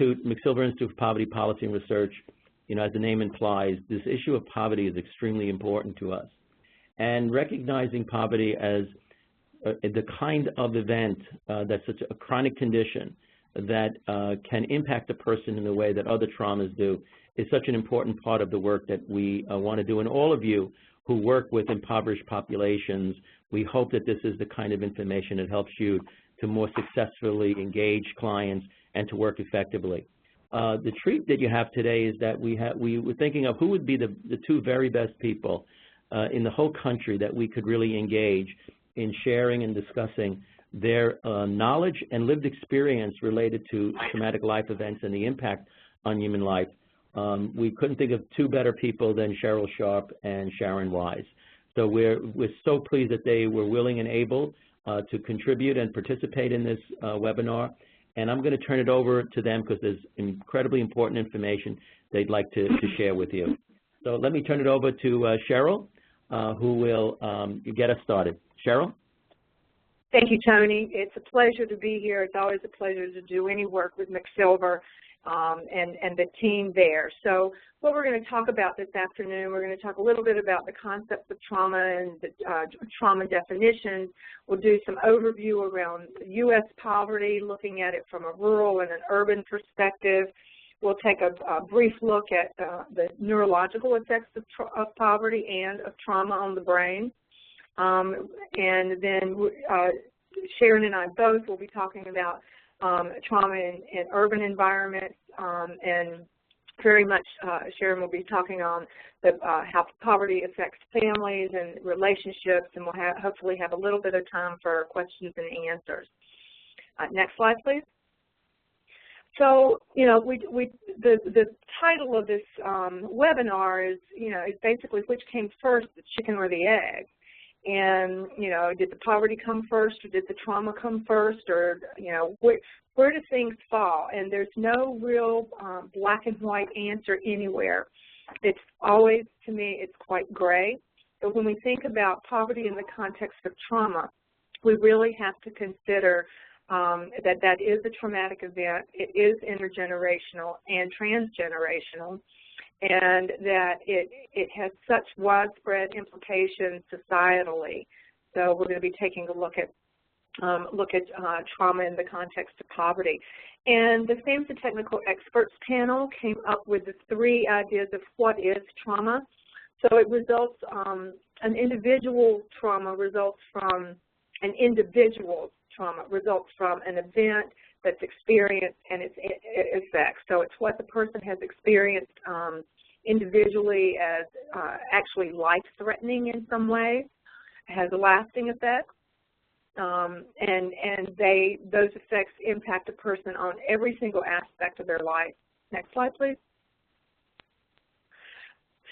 McSilver Institute for Poverty Policy and Research, you know, as the name implies, this issue of poverty is extremely important to us. And recognizing poverty as the kind of event that's such a chronic condition that can impact a person in the way that other traumas do is such an important part of the work that we want to do. And all of you who work with impoverished populations, we hope that this is the kind of information that helps you to more successfully engage clients and to work effectively. The treat that you have today is that we were thinking of who would be the two very best people in the whole country that we could really engage in sharing and discussing their knowledge and lived experience related to traumatic life events and the impact on human life. We couldn't think of two better people than Cheryl Sharp and Sharon Wise. So we're so pleased that they were willing and able to contribute and participate in this webinar. And I'm going to turn it over to them because there's incredibly important information they'd like to share with you. So let me turn it over to Cheryl, who will get us started. Cheryl? Thank you, Tony. It's a pleasure to be here. It's always a pleasure to do any work with McSilver and the team there. So what we're going to talk about this afternoon, we're going to talk a little bit about the concepts of trauma and the trauma definitions. We'll do some overview around U.S. poverty, looking at it from a rural and an urban perspective. We'll take a brief look at the neurological effects of poverty and of trauma on the brain. And then Sharon and I both will be talking about trauma in urban environments, and very much Sharon will be talking on how poverty affects families and relationships, and we'll hopefully have a little bit of time for questions and answers. Next slide, please. So, you know, the title of this webinar is, you know, is basically which came first, the chicken or the egg. And, you know, did the poverty come first, or did the trauma come first, or, you know, where do things fall? And there's no real black and white answer anywhere. It's always, to me, it's quite gray. But when we think about poverty in the context of trauma, we really have to consider that is a traumatic event. It is intergenerational and transgenerational, and that it has such widespread implications societally. So we're going to be taking a look at trauma in the context of poverty. And the SAMHSA Technical Experts Panel came up with the three ideas of what is trauma. So it results, an individual trauma results from an individual's trauma, results from an event that's experienced and its effects. So it's what the person has experienced individually as actually life-threatening in some way, has a lasting effect, and those effects impact a person on every single aspect of their life. Next slide, please.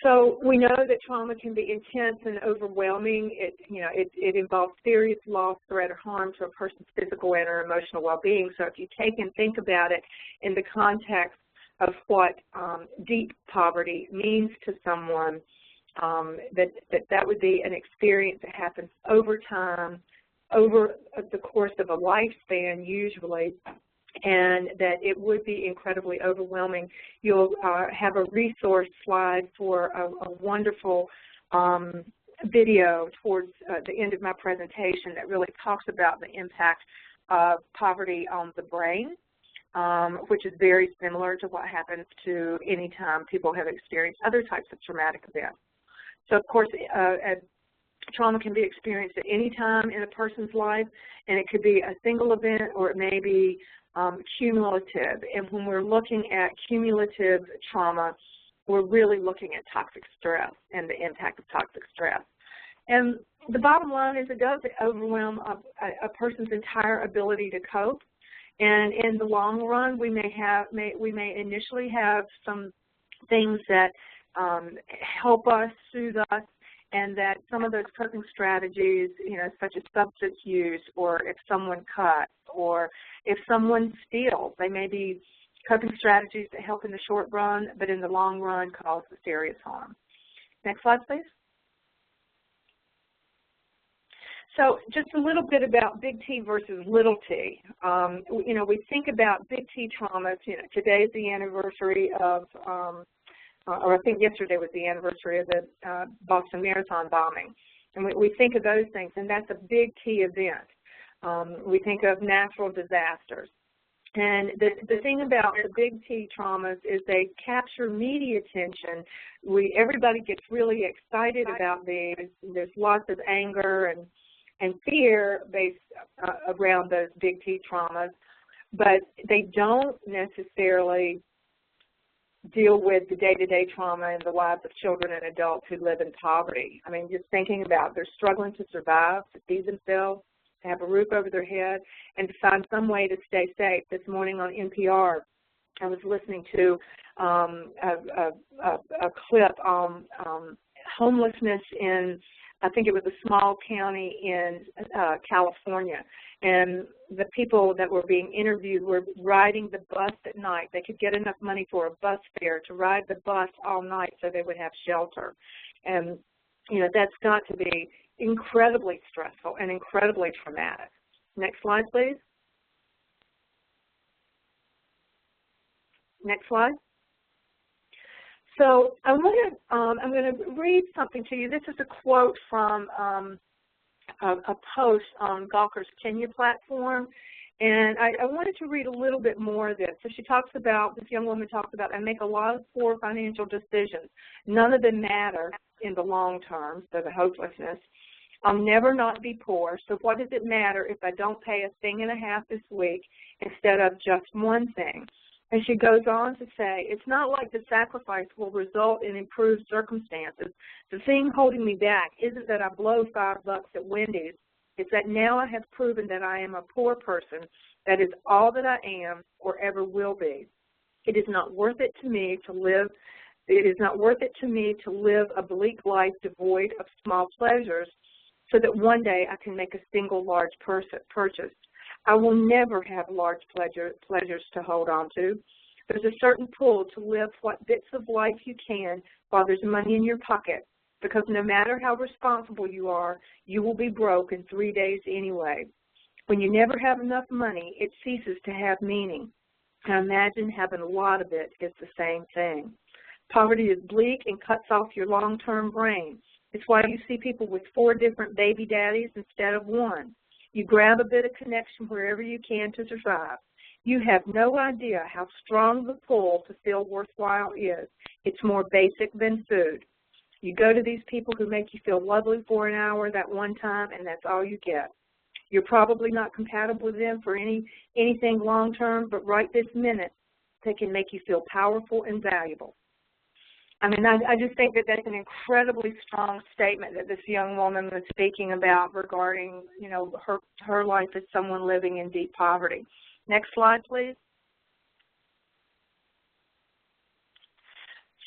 So we know that trauma can be intense and overwhelming. It involves serious loss, threat, or harm to a person's physical and or emotional well-being. So if you take and think about it in the context of what deep poverty means to someone, that would be an experience that happens over time, over the course of a lifespan usually, and that it would be incredibly overwhelming. You'll have a resource slide for a wonderful video towards the end of my presentation that really talks about the impact of poverty on the brain, which is very similar to what happens to any time people have experienced other types of traumatic events. So, of course, trauma can be experienced at any time in a person's life, and it could be a single event or it may be cumulative. And when we're looking at cumulative trauma, we're really looking at toxic stress and the impact of toxic stress. And the bottom line is it does overwhelm a person's entire ability to cope. And in the long run, we may initially have some things that help us, soothe us, and that some of those coping strategies, you know, such as substance use, or if someone cuts, or if someone steals, they may be coping strategies that help in the short run, but in the long run cause serious harm. Next slide, please. So just a little bit about big T versus little t. You know, we think about big T traumas. You know, today is the anniversary of, or I think yesterday was the anniversary of the Boston Marathon bombing. And we think of those things, and that's a big T event. We think of natural disasters. And the thing about the big T traumas is they capture media attention. Everybody gets really excited about these. There's lots of anger and fear based around those big T traumas, but they don't necessarily deal with the day-to-day trauma in the lives of children and adults who live in poverty. I mean, just thinking about they're struggling to survive, to feed themselves, to have a roof over their head, and to find some way to stay safe. This morning on NPR, I was listening to a clip on homelessness in, I think it was a small county in California, and the people that were being interviewed were riding the bus at night. They could get enough money for a bus fare to ride the bus all night so they would have shelter. And, you know, that's got to be incredibly stressful and incredibly traumatic. Next slide, please. Next slide. So I'm going to read something to you. This is a quote from a post on Gawker's Kenya platform, and I wanted to read a little bit more of this. So she talks about, this young woman talks about, I make a lot of poor financial decisions. None of them matter in the long term, so the hopelessness. I'll never not be poor, so what does it matter if I don't pay a thing and a half this week instead of just one thing? And she goes on to say, it's not like the sacrifice will result in improved circumstances. The thing holding me back isn't that I blow $5 at Wendy's. It's that now I have proven that I am a poor person. That is all that I am or ever will be. It is not worth it to me to live. It is not worth it to me to live a bleak life devoid of small pleasures, so that one day I can make a single large purchase. I will never have large pleasures to hold on to. There's a certain pull to live what bits of life you can while there's money in your pocket, because no matter how responsible you are, you will be broke in 3 days anyway. When you never have enough money, it ceases to have meaning. I imagine having a lot of it is the same thing. Poverty is bleak and cuts off your long-term brain. It's why you see people with 4 different baby daddies instead of 1. You grab a bit of connection wherever you can to survive. You have no idea how strong the pull to feel worthwhile is. It's more basic than food. You go to these people who make you feel lovely for an hour that one time, and that's all you get. You're probably not compatible with them for anything long-term, but right this minute, they can make you feel powerful and valuable. I mean, I just think that that's an incredibly strong statement that this young woman was speaking about regarding, you know, her life as someone living in deep poverty. Next slide, please.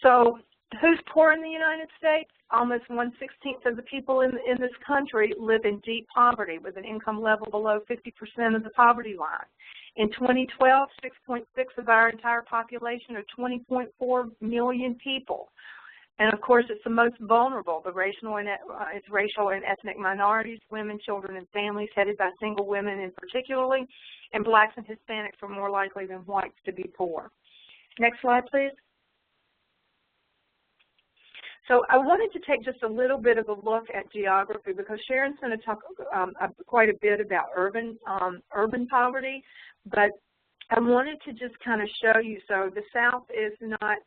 So who's poor in the United States? Almost 1/16 of the people in this country live in deep poverty with an income level below 50% of the poverty line. In 2012, 6.6 of our entire population, or 20.4 million people. And of course, it's the most vulnerable. It's racial and ethnic minorities, women, children, and families headed by single women in particularly, and blacks and Hispanics are more likely than whites to be poor. Next slide, please. So I wanted to take just a little bit of a look at geography, because Sharon's going to talk quite a bit about urban poverty, but I wanted to just kind of show you. So the South is not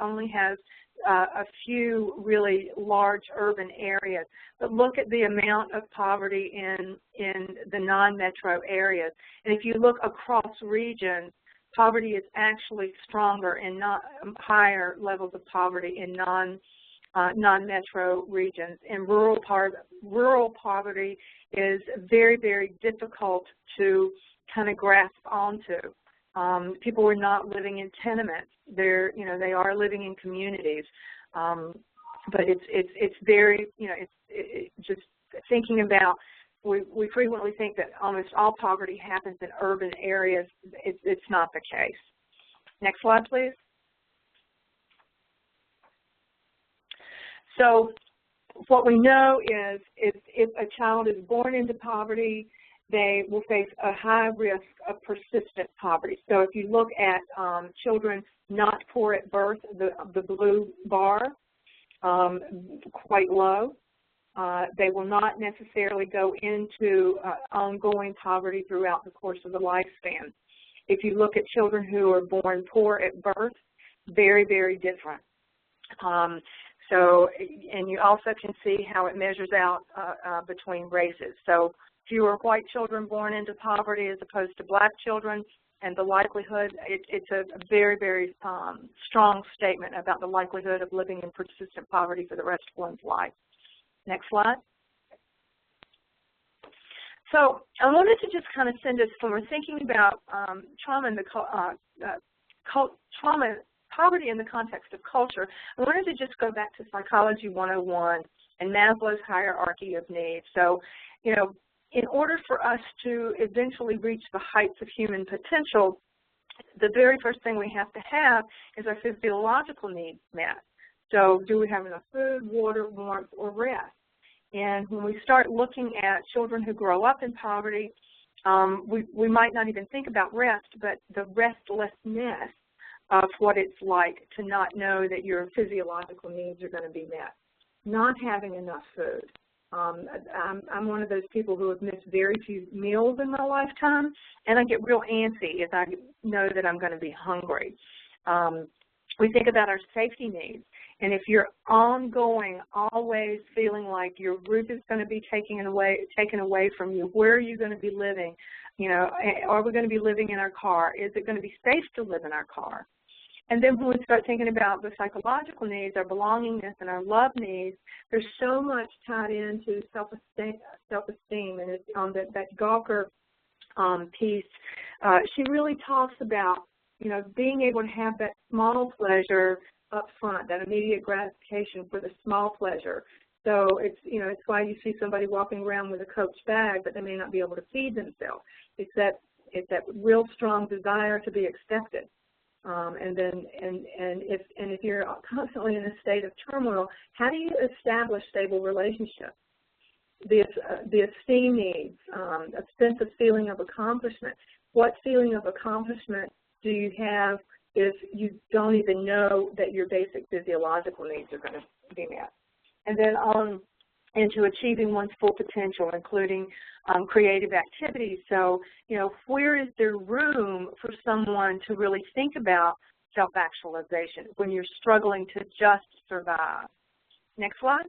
only has a few really large urban areas, but look at the amount of poverty in the non-metro areas. And if you look across regions, poverty is actually stronger and not higher levels of poverty in non-metro regions. And rural poverty is very, very difficult to kind of grasp onto. People are not living in tenements. They are living in communities. But it's very, it's just thinking about, we frequently think that almost all poverty happens in urban areas. It's not the case. Next slide, please. So what we know is if a child is born into poverty, they will face a high risk of persistent poverty. So if you look at children not poor at birth, the blue bar, quite low. They will not necessarily go into ongoing poverty throughout the course of the lifespan. If you look at children who are born poor at birth, very, very different. And you also can see how it measures out between races. So fewer white children born into poverty as opposed to black children, and the likelihood, it's a very, very strong statement about the likelihood of living in persistent poverty for the rest of one's life. Next slide. So I wanted to just kind of send us, when we're thinking about trauma and poverty in the context of culture, I wanted to just go back to Psychology 101 and Maslow's hierarchy of needs. So, you know, in order for us to eventually reach the heights of human potential, the very first thing we have to have is our physiological needs met. So do we have enough food, water, warmth, or rest? And when we start looking at children who grow up in poverty, we might not even think about rest, but the restlessness of what it's like to not know that your physiological needs are going to be met. Not having enough food. I'm one of those people who have missed very few meals in my lifetime, and I get real antsy if I know that I'm going to be hungry. We think about our safety needs, and if you're ongoing, always feeling like your roof is going to be taken away from you, where are you going to be living? You know, are we going to be living in our car? Is it going to be safe to live in our car? And then when we start thinking about the psychological needs, our belongingness and our love needs, there's so much tied into self-esteem. And it's on that Gawker piece, she really talks about, you know, being able to have that small pleasure up front, that immediate gratification for the small pleasure. So it's, you know, it's why you see somebody walking around with a Coach bag, but they may not be able to feed themselves. It's that real strong desire to be accepted. If you're constantly in a state of turmoil, how do you establish stable relationships? The esteem needs, a sense of feeling of accomplishment. What feeling of accomplishment do you have if you don't even know that your basic physiological needs are going to be met? And then on into achieving one's full potential, including creative activities. So, you know, where is there room for someone to really think about self-actualization when you're struggling to just survive? Next slide.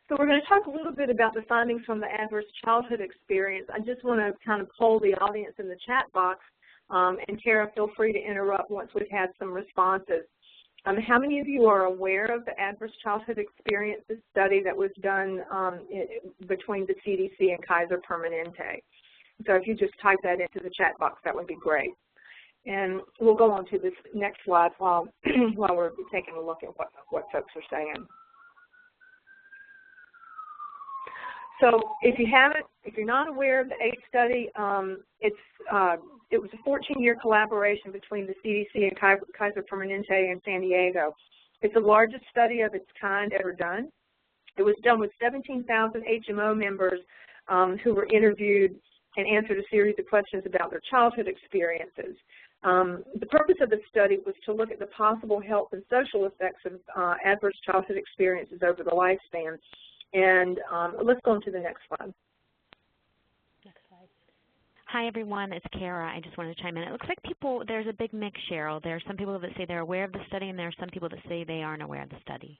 So we're going to talk a little bit about the findings from the adverse childhood experience. I just want to kind of poll the audience in the chat box, and Kara, feel free to interrupt once we've had some responses. How many of you are aware of the adverse childhood experiences study that was done between the CDC and Kaiser Permanente? So if you just type that into the chat box, that would be great. And we'll go on to this next slide while we're taking a look at what folks are saying. So if you're not aware of the ACE study, it was a 14-year collaboration between the CDC and Kaiser Permanente in San Diego. It's the largest study of its kind ever done. It was done with 17,000 HMO members who were interviewed and answered a series of questions about their childhood experiences. The purpose of the study was to look at the possible health and social effects of adverse childhood experiences over the lifespan. And let's go on to the next slide. Next slide. Hi, everyone. It's Kara. I just wanted to chime in. It looks like there's a big mix, Cheryl. There are some people that say they're aware of the study, and there are some people that say they aren't aware of the study.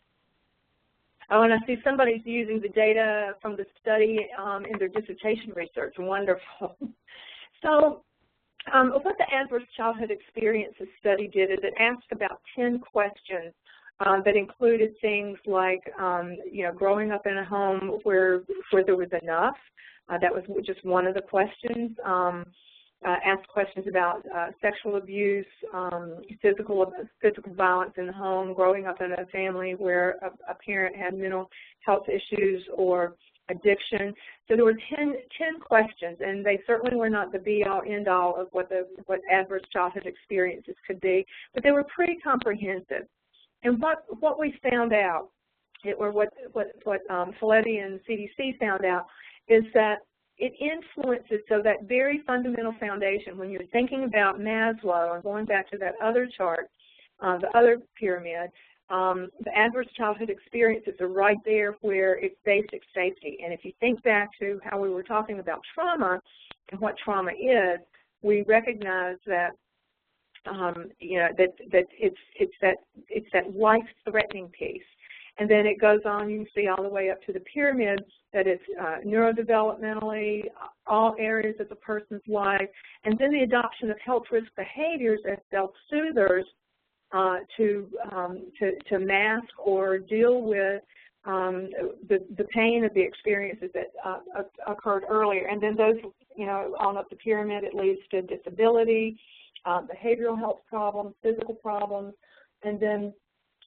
Oh, and I see somebody's using the data from the study in their dissertation research. Wonderful. So what the Adverse Childhood Experiences study did is it asked about 10 questions that included things like, you know, growing up in a home where there was enough. That was just one of the questions. Asked questions about sexual abuse, physical violence in the home, growing up in a family where a parent had mental health issues or addiction. So there were 10 questions, and they certainly were not the be-all, end-all of what adverse childhood experiences could be, but they were pretty comprehensive. And what we found out, or what Felitti and CDC found out, is that it influences, so that very fundamental foundation, when you're thinking about Maslow and going back to that other chart, the other pyramid, the adverse childhood experiences are right there where it's basic safety. And if you think back to how we were talking about trauma and what trauma is, we recognize that you know, that it's that life-threatening piece. And then it goes on, you can see all the way up to the pyramid, that it's neurodevelopmentally, all areas of the person's life, and then the adoption of health risk behaviors as self-soothers to mask or deal with the pain of the experiences that occurred earlier. And then those, you know, on up the pyramid, it leads to disability, behavioral health problems, physical problems, and then,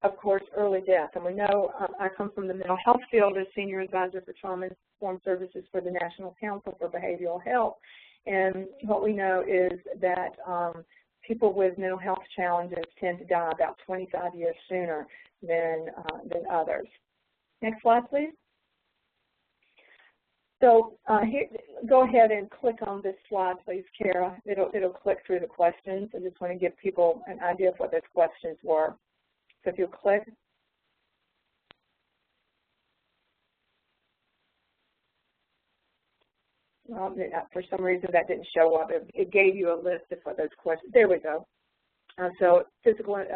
of course, early death. And we know I come from the mental health field as Senior Advisor for Trauma-Informed Services for the National Council for Behavioral Health. And what we know is that people with mental health challenges tend to die about 25 years sooner than others. Next slide, please. So here, go ahead and click on this slide, please, Kara. It'll click through the questions. I just want to give people an idea of what those questions were. So if you'll click. Well, for some reason that didn't show up. It gave you a list of what those questions. There we go. So physical and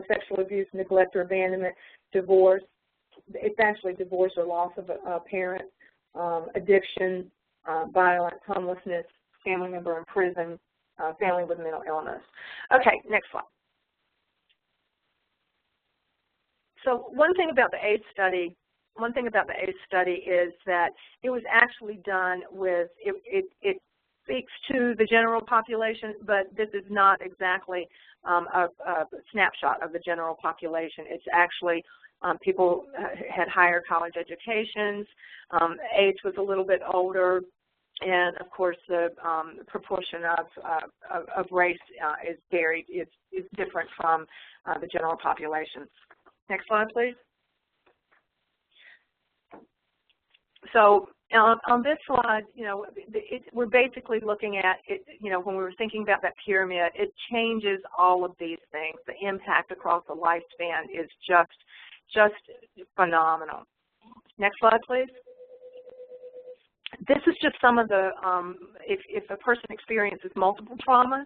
sexual abuse, neglect or abandonment, divorce. It's actually divorce or loss of a parent, addiction, violence, homelessness, family member in prison, family with mental illness. Okay, next slide. So one thing about the ACE study is that it was actually done with, it speaks to the general population, but this is not exactly a snapshot of the general population. It's actually people had higher college educations, age was a little bit older, and of course the proportion of race is different from the general population. Next slide, please. So on this slide, you know, we're basically looking at it, you know, when we were thinking about that pyramid, it changes all of these things. The impact across the lifespan is just phenomenal. Next slide, please. This is just some of the, if a person experiences multiple traumas,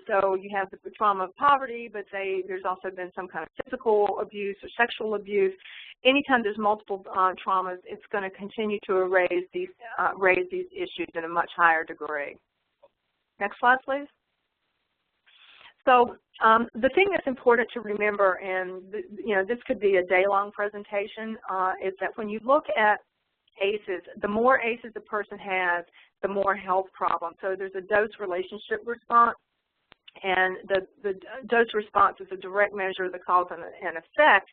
so you have the trauma of poverty, but there's also been some kind of physical abuse or sexual abuse. Anytime there's multiple traumas, it's going to continue to raise these issues in a much higher degree. Next slide, please. So the thing that's important to remember, and you know, this could be a day-long presentation, is that when you look at ACEs, the more ACEs a person has, the more health problems. So there's a dose-relationship response, and the dose response is a direct measure of the cause and effect.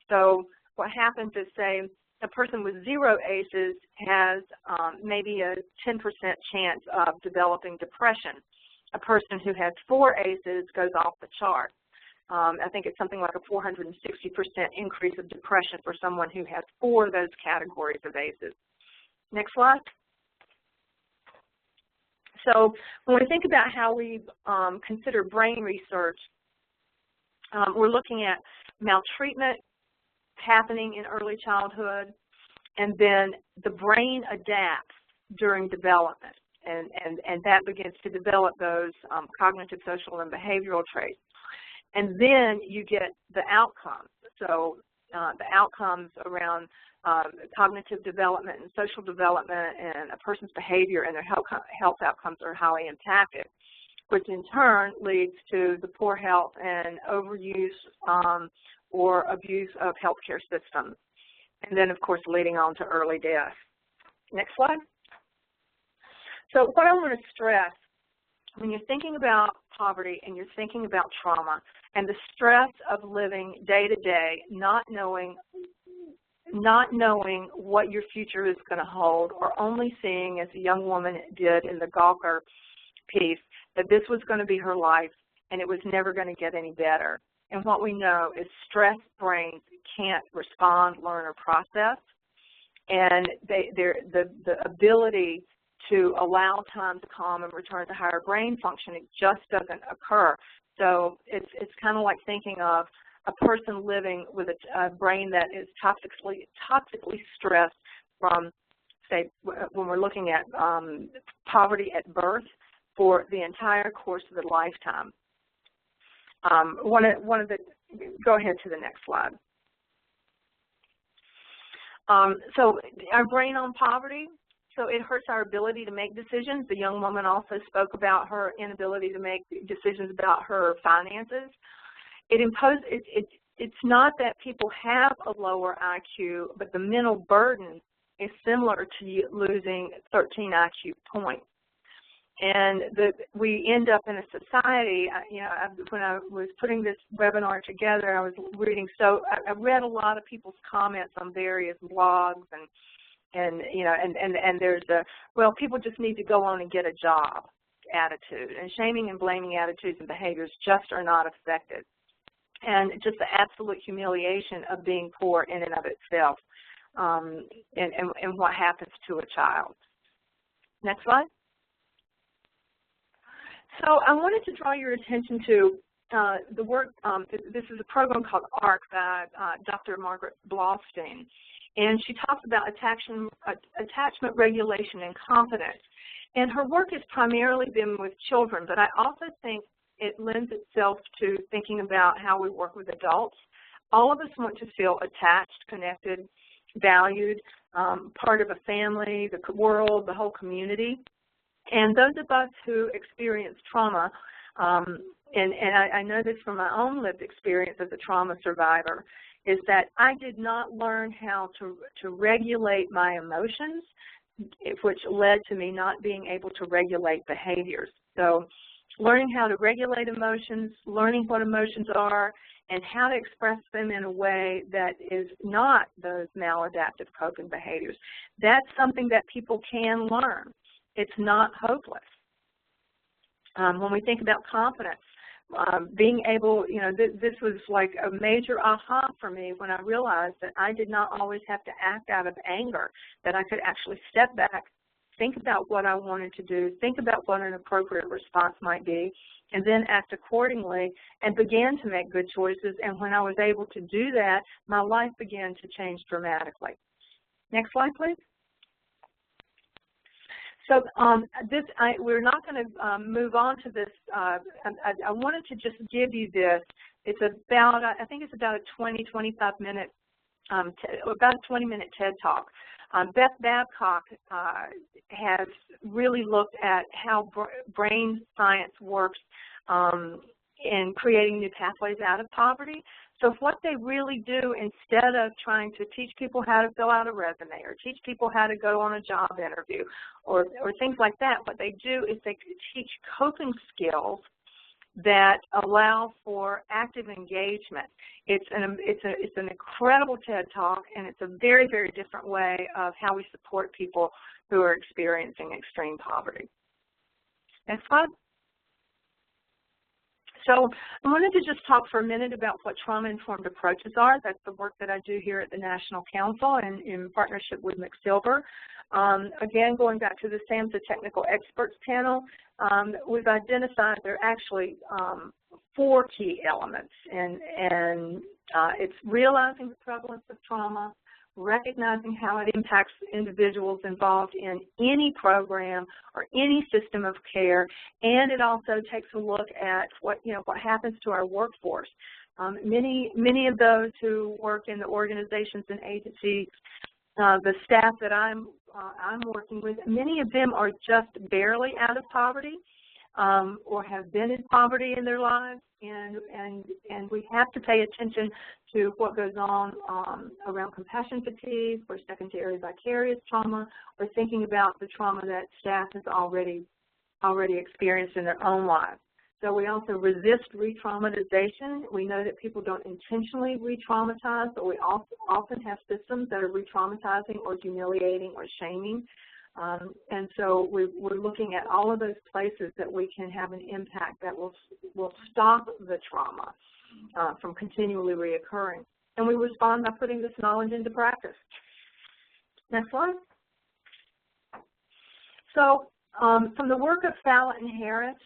So what happens is, say, a person with 0 ACEs has maybe a 10% chance of developing depression. A person who has 4 ACEs goes off the chart. I think it's something like a 460% increase of depression for someone who has 4 of those categories of ACEs. Next slide. So when we think about how we consider brain research, we're looking at maltreatment happening in early childhood, and then the brain adapts during development, and that begins to develop those cognitive, social, and behavioral traits. And then you get the outcomes. So the outcomes around cognitive development and social development and a person's behavior and their health outcomes are highly impacted, which in turn leads to the poor health and overuse or abuse of healthcare systems. And then, of course, leading on to early death. Next slide. So what I want to stress, when you're thinking about poverty and you're thinking about trauma and the stress of living day to day, not knowing what your future is going to hold, or only seeing, as a young woman did in the Gawker piece, that this was going to be her life and it was never going to get any better. and what we know is stressed brains can't respond, learn, or process, and the ability to allow time to calm and return to higher brain function, it just doesn't occur. So it's kind of like thinking of a person living with a brain that is toxically stressed from, say, when we're looking at poverty at birth for the entire course of the lifetime. Go ahead to the next slide. So our brain on poverty, so it hurts our ability to make decisions. The young woman also spoke about her inability to make decisions about her finances. It's not that people have a lower IQ, but the mental burden is similar to losing 13 IQ points. And we end up in a society, when I was putting this webinar together, I was reading, so I read a lot of people's comments on various blogs, and there's well, people just need to go on and get a job attitude, and shaming and blaming attitudes and behaviors just are not effective. And just the absolute humiliation of being poor in and of itself, and what happens to a child. Next slide. So I wanted to draw your attention to the work, this is a program called ARC by Dr. Margaret Blaustein, and she talks about attachment regulation and confidence. And her work has primarily been with children, but I also think it lends itself to thinking about how we work with adults. All of us want to feel attached, connected, valued, part of a family, the world, the whole community. And those of us who experience trauma, and I know this from my own lived experience as a trauma survivor, is that I did not learn how to regulate my emotions, which led to me not being able to regulate behaviors. So learning how to regulate emotions, learning what emotions are, and how to express them in a way that is not those maladaptive coping behaviors. That's something that people can learn. It's not hopeless. When we think about confidence, being able, this was like a major aha for me when I realized that I did not always have to act out of anger, that I could actually step back, think about what I wanted to do, think about what an appropriate response might be, and then act accordingly and began to make good choices. And when I was able to do that, my life began to change dramatically. Next slide, please. So we're not going to move on to this. I wanted to just give you this. It's about, I think it's about a 20-25 minute, about a 20-minute TED Talk. Beth Babcock has really looked at how brain science works in creating new pathways out of poverty. So what they really do, instead of trying to teach people how to fill out a resume or teach people how to go on a job interview or things like that, what they do is they teach coping skills that allow for active engagement. It's an incredible TED Talk, and it's a very, very different way of how we support people who are experiencing extreme poverty. Next slide. So I wanted to just talk for a minute about what trauma-informed approaches are. That's the work that I do here at the National Council and in partnership with McSilver. Again, going back to the SAMHSA Technical Experts Panel, we've identified there are actually 4 key elements, and it's realizing the prevalence of trauma, recognizing how it impacts individuals involved in any program or any system of care, and it also takes a look at what happens to our workforce. Many of those who work in the organizations and agencies, the staff that I'm working with, many of them are just barely out of poverty or have been in poverty in their lives, and we have to pay attention to what goes on around compassion fatigue or secondary vicarious trauma, or thinking about the trauma that staff has already experienced in their own lives. So we also resist re-traumatization. We know that people don't intentionally re-traumatize, but we often have systems that are re-traumatizing or humiliating or shaming. And so we're looking at all of those places that we can have an impact that will stop the trauma from continually reoccurring. And we respond by putting this knowledge into practice. Next slide. So from the work of Fallett and Harris,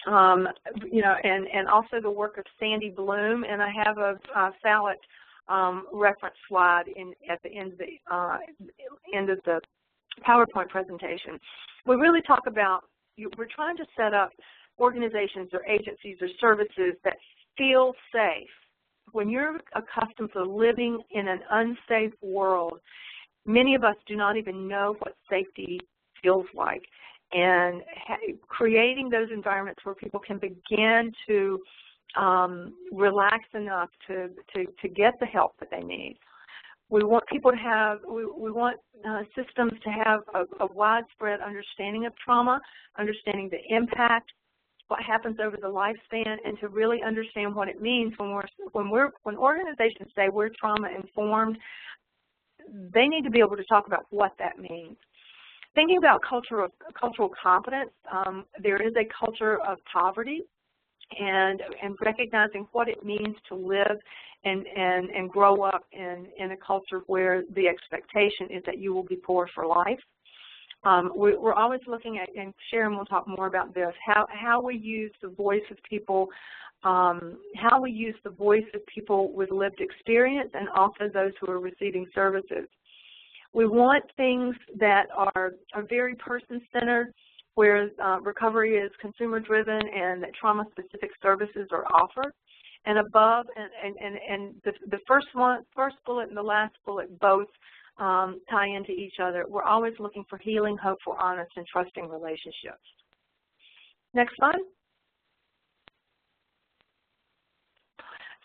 and also the work of Sandy Bloom, and I have a Fallett reference slide at the end of the PowerPoint presentation. We really talk about, we're trying to set up organizations or agencies or services that feel safe. When you're accustomed to living in an unsafe world, many of us do not even know what safety feels like. And creating those environments where people can begin to relax enough to get the help that they need. We want people to have, we want systems to have a widespread understanding of trauma, understanding the impact, what happens over the lifespan, and to really understand what it means when organizations say we're trauma informed. They need to be able to talk about what that means. Thinking about cultural competence, there is a culture of poverty, and recognizing what it means to live and grow up in a culture where the expectation is that you will be poor for life. We're always looking at, and Sharon will talk more about this, how we use the voice of people, with lived experience, and also those who are receiving services. We want things that are very person-centered, where recovery is consumer-driven and that trauma-specific services are offered. And above, and the first bullet and the last bullet both tie into each other. We're always looking for healing, hopeful, honest, and trusting relationships. Next slide.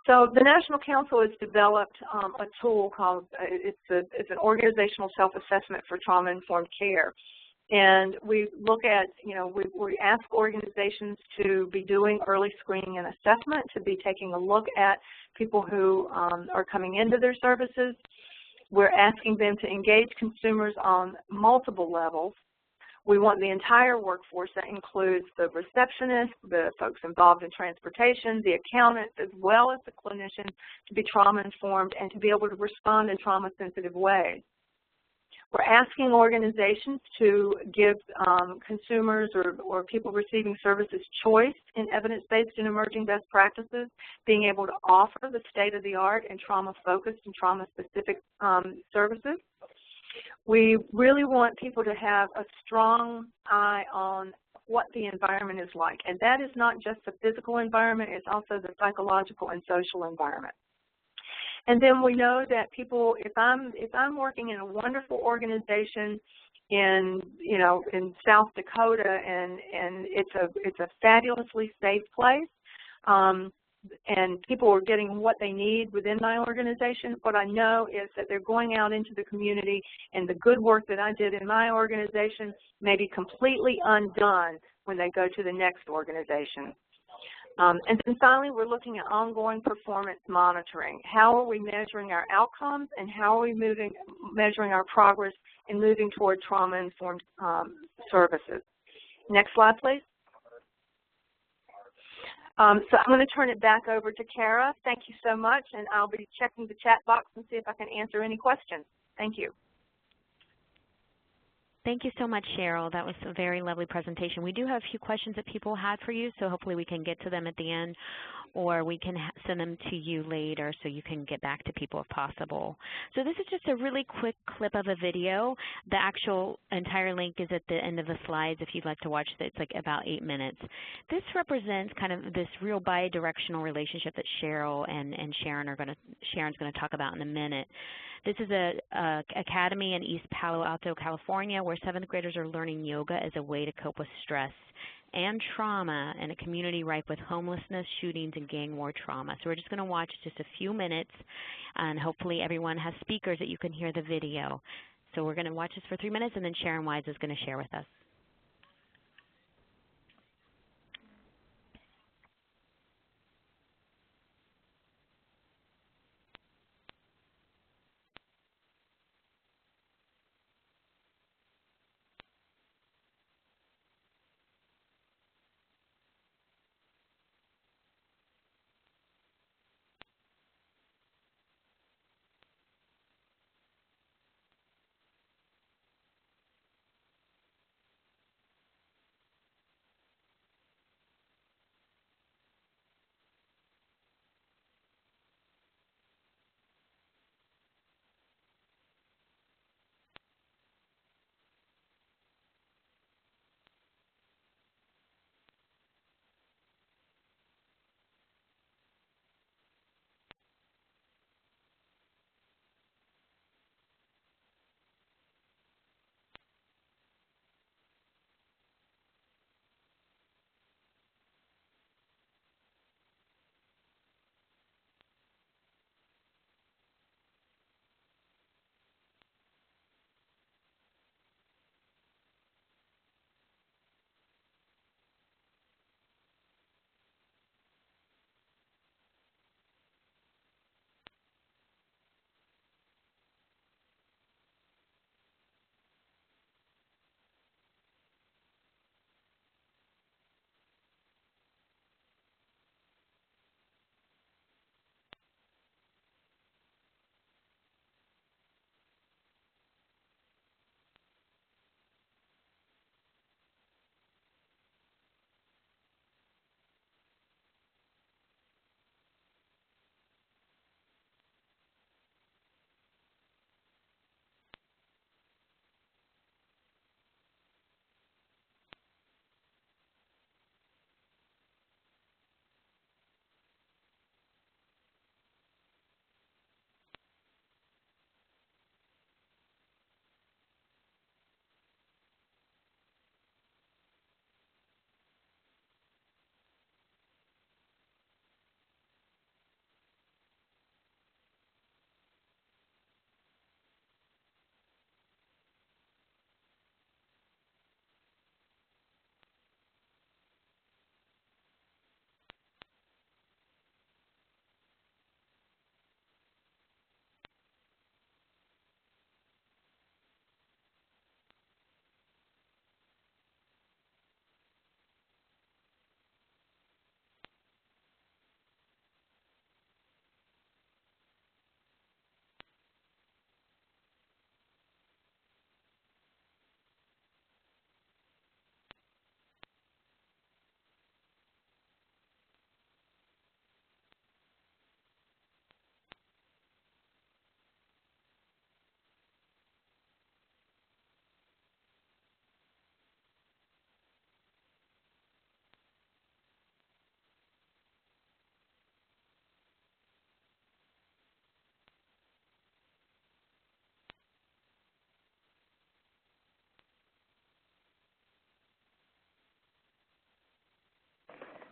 So the National Council has developed a tool called, it's an organizational self-assessment for trauma-informed care. And we look at, we ask organizations to be doing early screening and assessment, to be taking a look at people who are coming into their services. We're asking them to engage consumers on multiple levels. We want the entire workforce, that includes the receptionist, the folks involved in transportation, the accountants, as well as the clinicians, to be trauma-informed and to be able to respond in trauma-sensitive ways. We're asking organizations to give consumers or people receiving services choice in evidence-based and emerging best practices, being able to offer the state-of-the-art and trauma-focused and trauma-specific services. We really want people to have a strong eye on what the environment is like. And that is not just the physical environment, it's also the psychological and social environment. And then we know that people, if I'm working in a wonderful organization in South Dakota, and it's a fabulously safe place, and people are getting what they need within my organization, what I know is that they're going out into the community, and the good work that I did in my organization may be completely undone when they go to the next organization. And then finally, we're looking at ongoing performance monitoring. How are we measuring our outcomes, and how are we measuring our progress in moving toward trauma-informed services? Next slide, please. So I'm going to turn it back over to Kara. Thank you so much, and I'll be checking the chat box and see if I can answer any questions. Thank you. Thank you so much, Cheryl. That was a very lovely presentation. We do have a few questions that people had for you, so hopefully we can get to them at the end, or we can send them to you later so you can get back to people if possible. So this is just a really quick clip of a video. The actual entire link is at the end of the slides if you'd like to watch it. It's like about 8 minutes. This represents kind of this real bi-directional relationship that Cheryl and Sharon's going to talk about in a minute. This is an academy in East Palo Alto, California, where 7th graders are learning yoga as a way to cope with stress and trauma in a community ripe with homelessness, shootings, and gang war trauma. So we're just going to watch just a few minutes, and hopefully everyone has speakers that you can hear the video. So we're going to watch this for 3 minutes, and then Sharon Wise is going to share with us.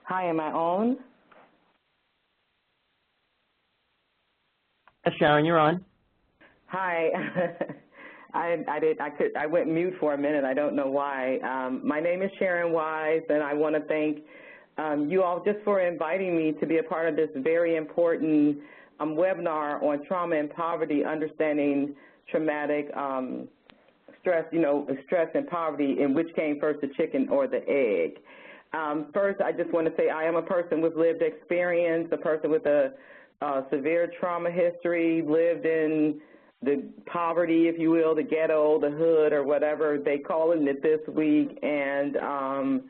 Hi, am I on? Sharon, you're on. Hi. I went mute for a minute. I don't know why. My name is Sharon Wise, and I want to thank you all just for inviting me to be a part of this very important webinar on trauma and poverty, understanding traumatic stress, stress and poverty, and which came first, the chicken or the egg. First, I just want to say I am a person with lived experience, a person with a severe trauma history, lived in the poverty, if you will, the ghetto, the hood, or whatever they call it this week. And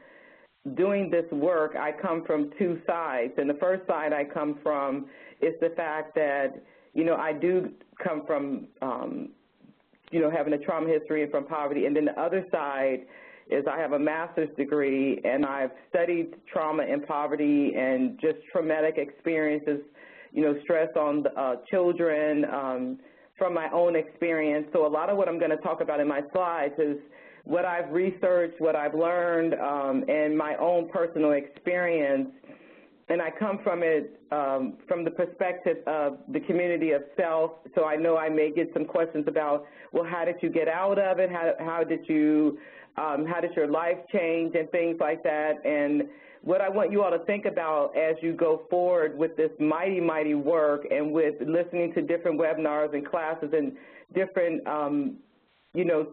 doing this work, I come from two sides. And the first side I come from is the fact that, I do come from, having a trauma history and from poverty. And then the other side is I have a master's degree, and I've studied trauma and poverty and just traumatic experiences, stress on children from my own experience. So a lot of what I'm going to talk about in my slides is what I've researched, what I've learned, and my own personal experience. And I come from it from the perspective of the community of self. So I know I may get some questions about, well, how did you get out of it? How did your life change and things like that? And what I want you all to think about as you go forward with this mighty, mighty work and with listening to different webinars and classes and different,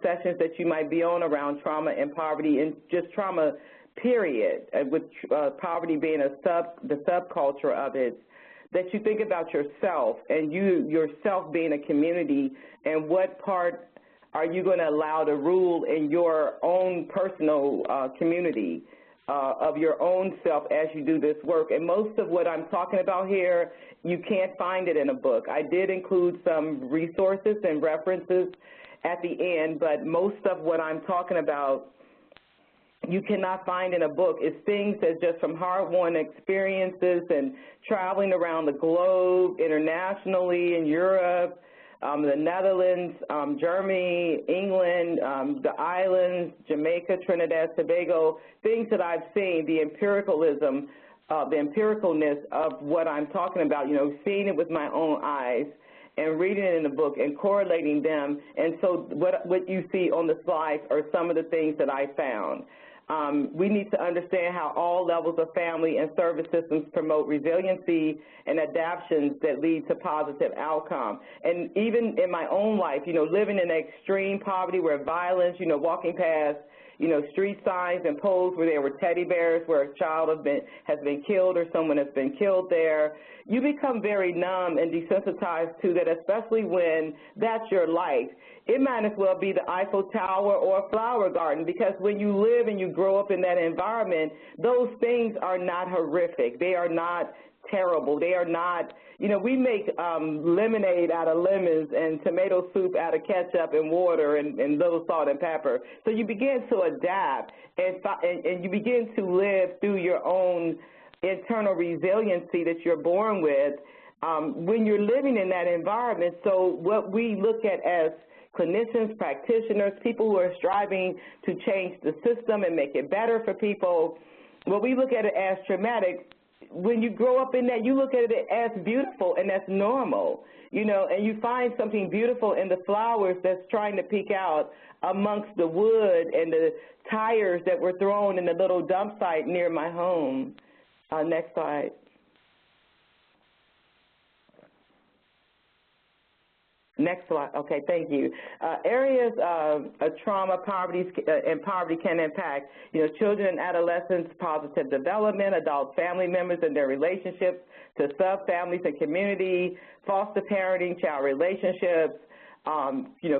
sessions that you might be on around trauma and poverty and just trauma, period, with poverty being the subculture of it, that you think about yourself and yourself being a community and what part are you going to allow to rule in your own personal community of your own self as you do this work. And most of what I'm talking about here, you can't find it in a book. I did include some resources and references at the end, but most of what I'm talking about you cannot find in a book. It's things that just from hard-won experiences and traveling around the globe, internationally, in Europe, the Netherlands, Germany, England, the islands, Jamaica, Trinidad, Tobago, things that I've seen, the empiricalness of what I'm talking about, seeing it with my own eyes and reading it in the book and correlating them. And so what you see on the slides are some of the things that I found. We need to understand how all levels of family and service systems promote resiliency and adaptations that lead to positive outcome. And even in my own life, living in extreme poverty where violence, walking past, street signs and poles where there were teddy bears where a child has been killed or someone has been killed there, you become very numb and desensitized to that, especially when that's your life. It might as well be the Eiffel Tower or a flower garden, because when you live and you grow up in that environment, those things are not horrific. They are not terrible. They are not, we make lemonade out of lemons and tomato soup out of ketchup and water and little salt and pepper. So you begin to adapt and you begin to live through your own internal resiliency that you're born with when you're living in that environment. So what we look at as clinicians, practitioners, people who are striving to change the system and make it better for people, what we look at it as traumatic, when you grow up in that, you look at it as beautiful and that's normal, and you find something beautiful in the flowers that's trying to peek out amongst the wood and the tires that were thrown in the little dump site near my home. Next slide. Next slide. Okay, thank you. Areas of trauma, poverty, and poverty can impact, children and adolescents' positive development, adult family members and their relationships to sub-families and community, foster parenting, child relationships,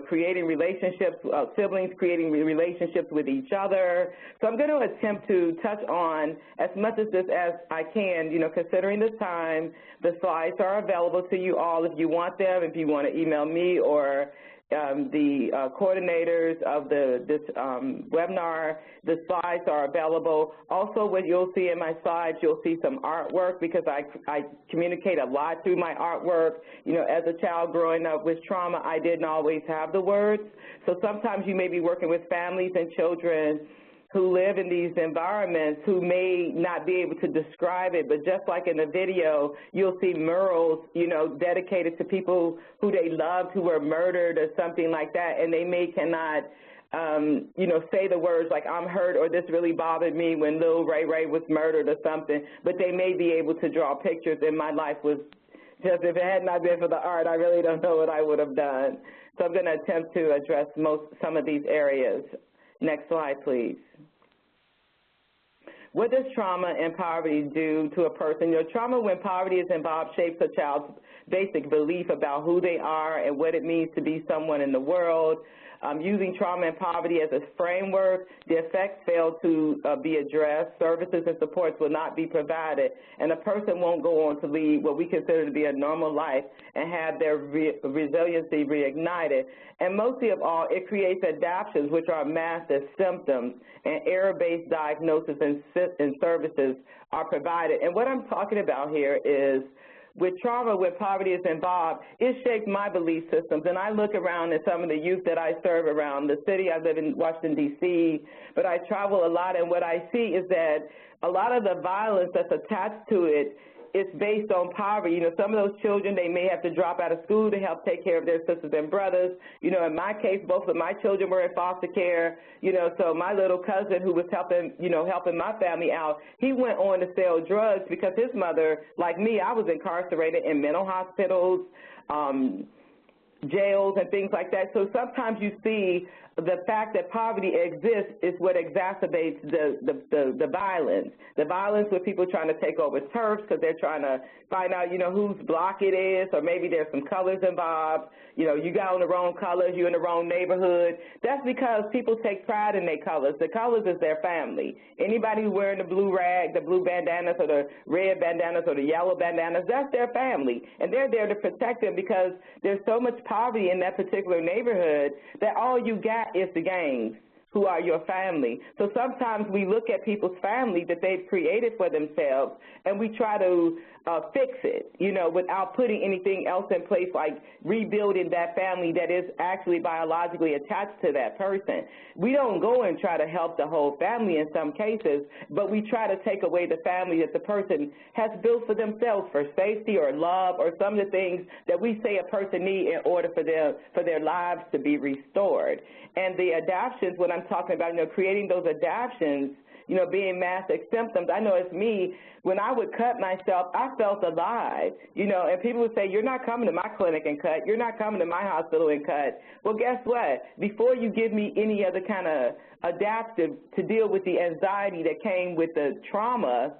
creating relationships, siblings creating relationships with each other. So I'm going to attempt to touch on as much of this as I can, considering the time. The slides are available to you all if you want them, if you want to email me or the coordinators of this webinar. The slides are available. Also, what you'll see in my slides, you'll see some artwork because I communicate a lot through my artwork. As a child growing up with trauma, I didn't always have the words. So sometimes you may be working with families and children who live in these environments who may not be able to describe it, but just like in the video, you'll see murals, you know, dedicated to people who they loved who were murdered or something like that, and they cannot, you know, say the words like, I'm hurt, or this really bothered me when Lil Ray Ray was murdered or something, but they may be able to draw pictures, and my life was just, if it had not been for the art, I really don't know what I would have done. So I'm going to attempt to address some of these areas. Next slide, please. What does trauma and poverty do to a person? You know, trauma, when poverty is involved, shapes a child's basic belief about who they are and what it means to be someone in the world. Using trauma and poverty as a framework, the effects fail to be addressed, services and supports will not be provided, and a person won't go on to lead what we consider to be a normal life and have their resiliency reignited. And mostly of all, it creates adaptations, which are masked as symptoms, and error-based diagnosis and services are provided. And what I'm talking about here is, with trauma, when poverty is involved, it shapes my belief systems. And I look around at some of the youth that I serve around the city. I live in Washington, D.C., but I travel a lot, and what I see is that a lot of the violence that's attached to it is based on poverty. You know, some of those children, they may have to drop out of school to help take care of their sisters and brothers. You know, in my case, both of my children were in foster care. You know, so my little cousin who was helping my family out, he went on to sell drugs because his mother, like me, I was incarcerated in mental hospitals, jails and things like that. So sometimes you see the fact that poverty exists is what exacerbates the violence. The violence with people trying to take over turfs because they're trying to find out, you know, whose block it is, or maybe there's some colors involved. You know, you got on the wrong colors, you're in the wrong neighborhood. That's because people take pride in their colors. The colors is their family. Anybody who's wearing the blue rag, the blue bandanas or the red bandanas or the yellow bandanas, that's their family. And they're there to protect them because there's so much poverty in that particular neighborhood that all you got is the gangs, who are your family. So sometimes we look at people's family that they've created for themselves, and we try to fix it, you know, without putting anything else in place, like rebuilding that family that is actually biologically attached to that person. We don't go and try to help the whole family in some cases, but we try to take away the family that the person has built for themselves for safety or love or some of the things that we say a person needs in order for their lives to be restored. And the adaptions, what I'm talking about, you know, creating those adaptions, you know, being masked as symptoms. I know it's me. When I would cut myself, I felt alive, you know, and people would say, you're not coming to my clinic and cut. You're not coming to my hospital and cut. Well, guess what? Before you give me any other kind of adaptive to deal with the anxiety that came with the trauma,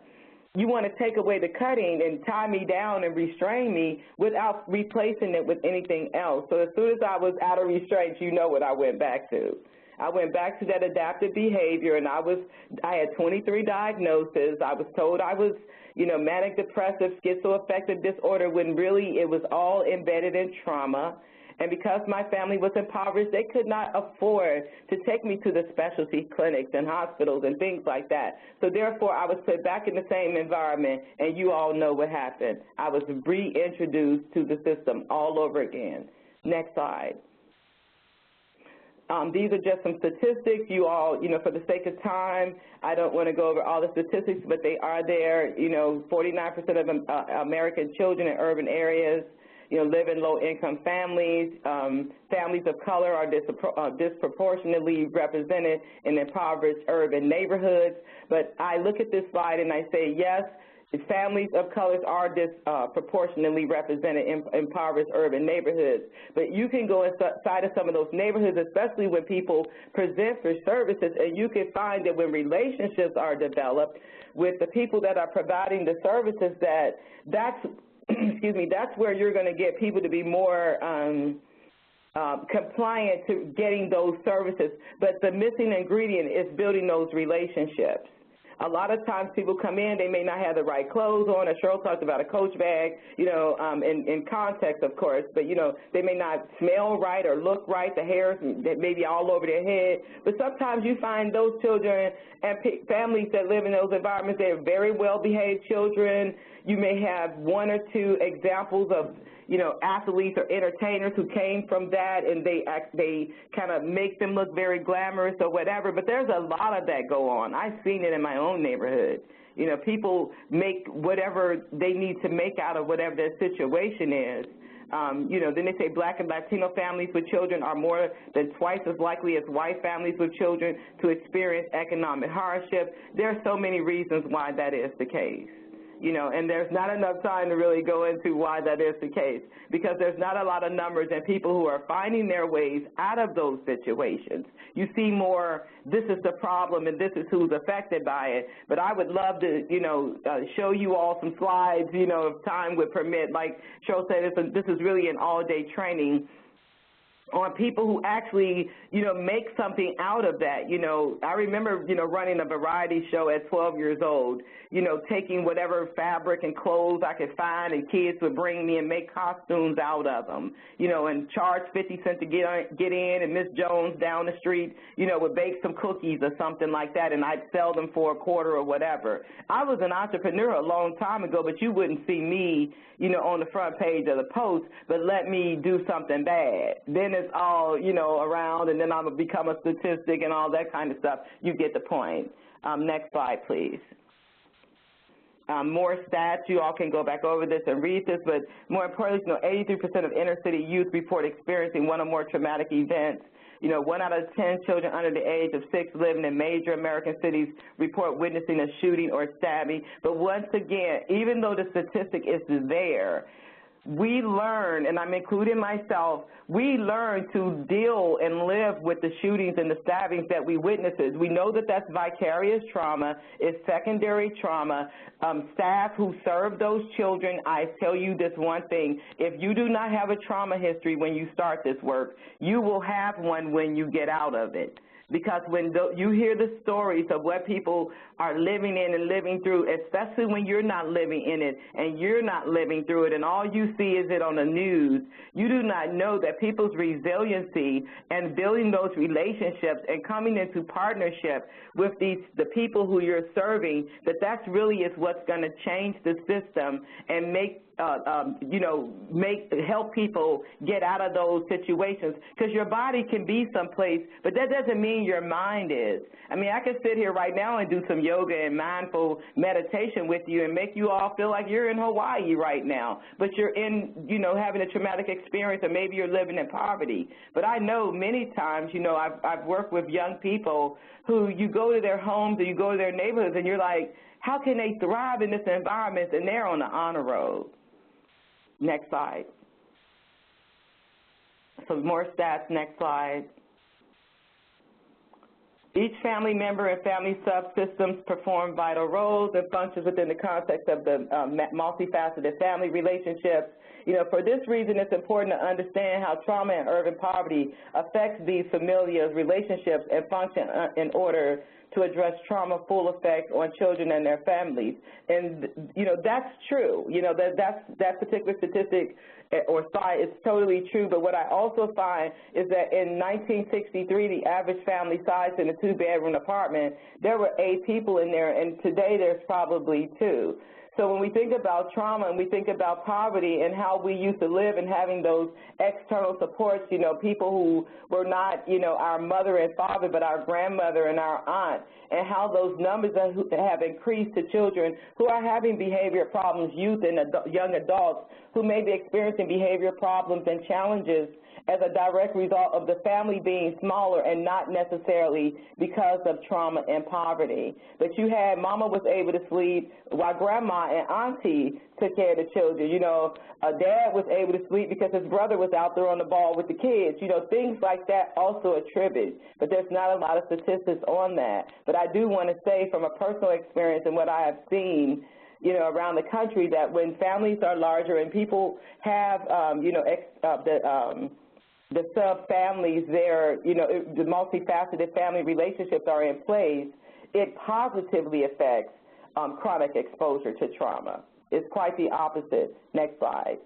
you want to take away the cutting and tie me down and restrain me without replacing it with anything else. So as soon as I was out of restraints, you know what I went back to. I went back to that adaptive behavior, and I had 23 diagnoses. I was told I was, you know, manic depressive, schizoaffective disorder, when really it was all embedded in trauma. And because my family was impoverished, they could not afford to take me to the specialty clinics and hospitals and things like that. So therefore, I was put back in the same environment, and you all know what happened. I was reintroduced to the system all over again. Next slide. These are just some statistics. You all, you know, for the sake of time, I don't want to go over all the statistics, but they are there. You know, 49% of American children in urban areas, you know, live in low-income families. Families of color are disproportionately represented in impoverished urban neighborhoods. But I look at this slide and I say, yes, families of colors are disproportionately represented in impoverished urban neighborhoods. But you can go inside of some of those neighborhoods, especially when people present for services, and you can find that when relationships are developed with the people that are providing the services, that's excuse me, that's where you're going to get people to be more compliant to getting those services. But the missing ingredient is building those relationships. A lot of times people come in, they may not have the right clothes on. As Cheryl talked about, a Coach bag, you know, in context, of course, but, you know, they may not smell right or look right. The hair may be all over their head. But sometimes you find those children and families that live in those environments, they're very well-behaved children. You may have one or two examples of, athletes or entertainers who came from that, and they kind of make them look very glamorous or whatever, but there's a lot of that go on. I've seen it in my own neighborhood. People make whatever they need to make out of whatever their situation is. Then they say Black and Latino families with children are more than twice as likely as white families with children to experience economic hardship. There are so many reasons why that is the case. And there's not enough time to really go into why that is the case, because there's not a lot of numbers and people who are finding their ways out of those situations. You see more, this is the problem and this is who's affected by it. But I would love to, show you all some slides, if time would permit. Like Cheryl said, this is really an all-day training on people who actually, make something out of that. I remember, running a variety show at 12 years old, taking whatever fabric and clothes I could find, and kids would bring me and make costumes out of them, and charge 50 cents to get in, and Miss Jones down the street, would bake some cookies or something like that, and I'd sell them for a quarter or whatever. I was an entrepreneur a long time ago, but you wouldn't see me, on the front page of the Post, but let me do something bad. Then it's all, around, and then I'm going to become a statistic and all that kind of stuff. You get the point. Next slide, please. More stats. You all can go back over this and read this, but more importantly, 83% of inner-city youth report experiencing one or more traumatic events. 1 out of 10 children under the age of 6 living in major American cities report witnessing a shooting or stabbing. But once again, even though the statistic is there, we learn, and I'm including myself, we learn to deal and live with the shootings and the stabbings that we witness. We know that that's vicarious trauma, it's secondary trauma. Staff who serve those children, I tell you this one thing, if you do not have a trauma history when you start this work, you will have one when you get out of it. Because when you hear the stories of what people are living in and living through, especially when you're not living in it and you're not living through it and all you see is it on the news, you do not know that people's resiliency and building those relationships and coming into partnership with the people who you're serving, that's really is what's going to change the system and help people get out of those situations. Because your body can be someplace, but that doesn't mean your mind is. I mean, I could sit here right now and do some yoga and mindful meditation with you and make you all feel like you're in Hawaii right now, but you're in, having a traumatic experience, or maybe you're living in poverty. But I know many times, I've worked with young people who you go to their homes or you go to their neighborhoods and you're like, how can they thrive in this environment, and they're on the honor road? Next slide. So more stats, next slide. Each family member and family subsystems perform vital roles and functions within the context of the multifaceted family relationships. For this reason, it's important to understand how trauma and urban poverty affects these familial relationships and function in order to address trauma full effect on children and their families. And, that's true. That particular statistic or slide is totally true. But what I also find is that in 1963, the average family size in a 2-bedroom apartment, there were 8 people in there, and today there's probably 2. So when we think about trauma and we think about poverty and how we used to live and having those external supports, people who were not, our mother and father, but our grandmother and our aunt, and how those numbers have increased to children who are having behavior problems, youth and young adults who may be experiencing behavior problems and challenges as a direct result of the family being smaller and not necessarily because of trauma and poverty. But you had mama was able to sleep while grandma and auntie took care of the children. Dad was able to sleep because his brother was out there on the ball with the kids. Things like that also attribute. But there's not a lot of statistics on that. But I do want to say from a personal experience and what I have seen, around the country, that when families are larger and people have, the sub-families there, the multifaceted family relationships are in place, it positively affects chronic exposure to trauma. It's quite the opposite. Next slide.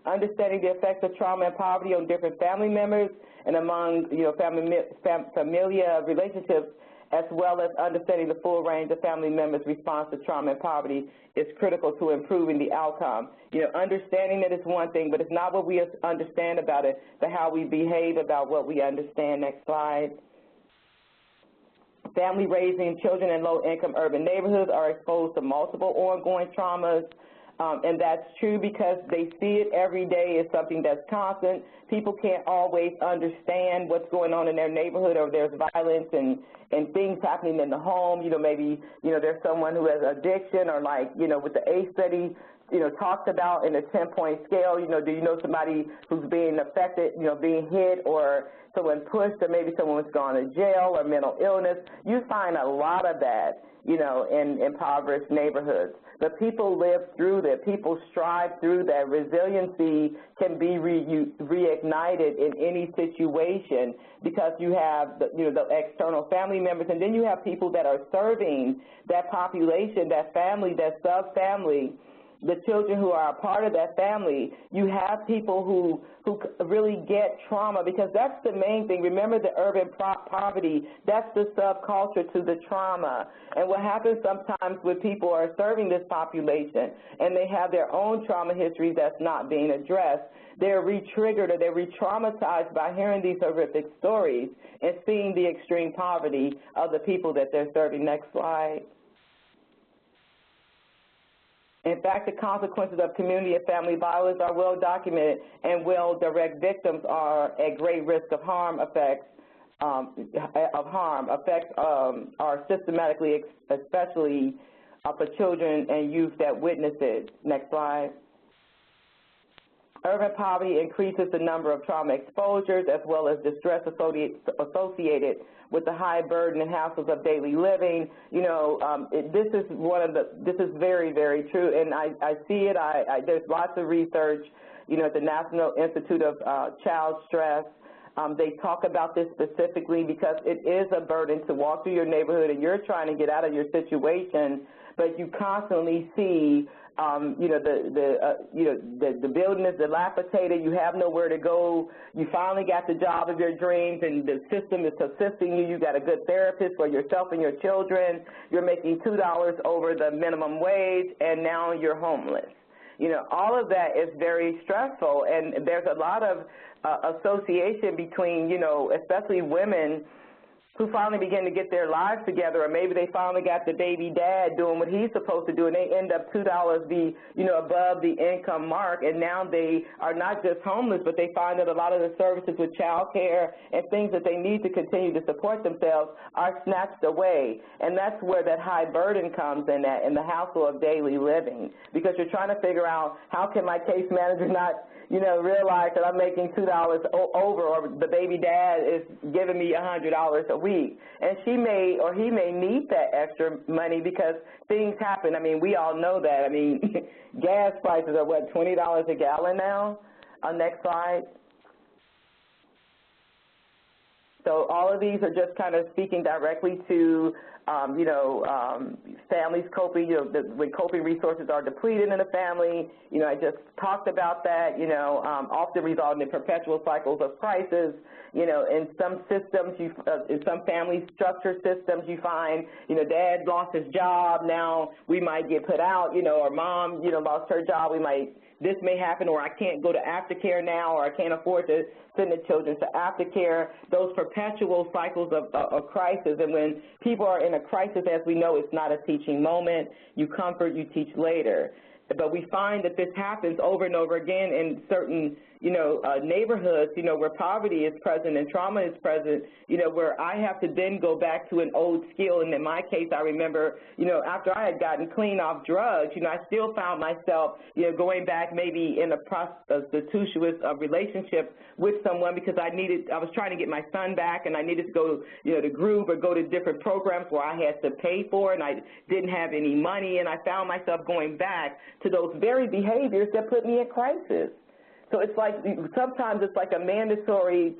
Understanding the effects of trauma and poverty on different family members and among, familial relationships as well as understanding the full range of family members' response to trauma and poverty is critical to improving the outcome. You know, understanding it is one thing, but it's not what we understand about it, but how we behave about what we understand. Next slide. Family raising children in low-income urban neighborhoods are exposed to multiple ongoing traumas, and that's true because they see it every day as something that's constant. People can't always understand what's going on in their neighborhood, or there's violence and things happening in the home. You know, maybe, you know, there's someone who has addiction, or like, you know, with the ACE study, you know, talks about in a 10-point scale, you know, do you know somebody who's being affected, you know, being hit, or someone pushed, or maybe someone's gone to jail, or mental illness. You find a lot of that, you know, in impoverished neighborhoods. But people live through that. People strive through that. Resiliency can be reignited in any situation because you have the, you know, the external family members, and then you have people that are serving that population, that family, that sub-family, the children who are a part of that family. You have people who really get trauma, because that's the main thing. Remember, the urban poverty, that's the subculture to the trauma. And what happens sometimes when people are serving this population and they have their own trauma history that's not being addressed, they're re-triggered or they're re-traumatized by hearing these horrific stories and seeing the extreme poverty of the people that they're serving. Next slide. In fact, the consequences of community and family violence are well documented, and well-direct victims are at great risk of harm. Effects are systematically, especially for children and youth that witness it. Next slide. Urban poverty increases the number of trauma exposures as well as distress associated with the high burden and hassles of daily living. You know, this is very, very true, and I see it. There's lots of research, you know, at the National Institute of Child Stress. They talk about this specifically because it is a burden to walk through your neighborhood and you're trying to get out of your situation, but you constantly see you know, the building is dilapidated, you have nowhere to go, you finally got the job of your dreams and the system is assisting you, you got a good therapist for yourself and your children, you're making $2 over the minimum wage, and now you're homeless. You know, all of that is very stressful, and there's a lot of association between, you know, especially women who finally begin to get their lives together, or maybe they finally got the baby dad doing what he's supposed to do, and they end up $2 above the income mark, and now they are not just homeless, but they find that a lot of the services with child care and things that they need to continue to support themselves are snatched away. And that's where that high burden comes in, that in the hassle of daily living, because you're trying to figure out, how can my case manager not, you know, realize that I'm making $2 over, or the baby dad is giving me $100 a week. And she may or he may need that extra money because things happen. I mean, we all know that. I mean, gas prices are, what, $20 a gallon now? Next slide. So all of these are just kind of speaking directly to, you know, families coping, you know, when coping resources are depleted in a family. You know, I just talked about that, you know, often resulting in perpetual cycles of crisis. You know, in some systems, in some family structure systems, you find, you know, dad lost his job, now we might get put out, you know, or mom, you know, lost her job, this may happen, or I can't go to aftercare now, or I can't afford to send the children to aftercare, those perpetual cycles of crisis. And when people are in a crisis, as we know, it's not a teaching moment. You comfort, you teach later. But we find that this happens over and over again in certain, you know, neighborhoods, you know, where poverty is present and trauma is present, you know, where I have to then go back to an old skill. And in my case, I remember, you know, after I had gotten clean off drugs, you know, I still found myself, you know, going back maybe in a prostitutious relationship with someone because I was trying to get my son back, and I needed to go, you know, to group or go to different programs where I had to pay for, and I didn't have any money, and I found myself going back to those very behaviors that put me in crisis. So it's like, sometimes it's like a mandatory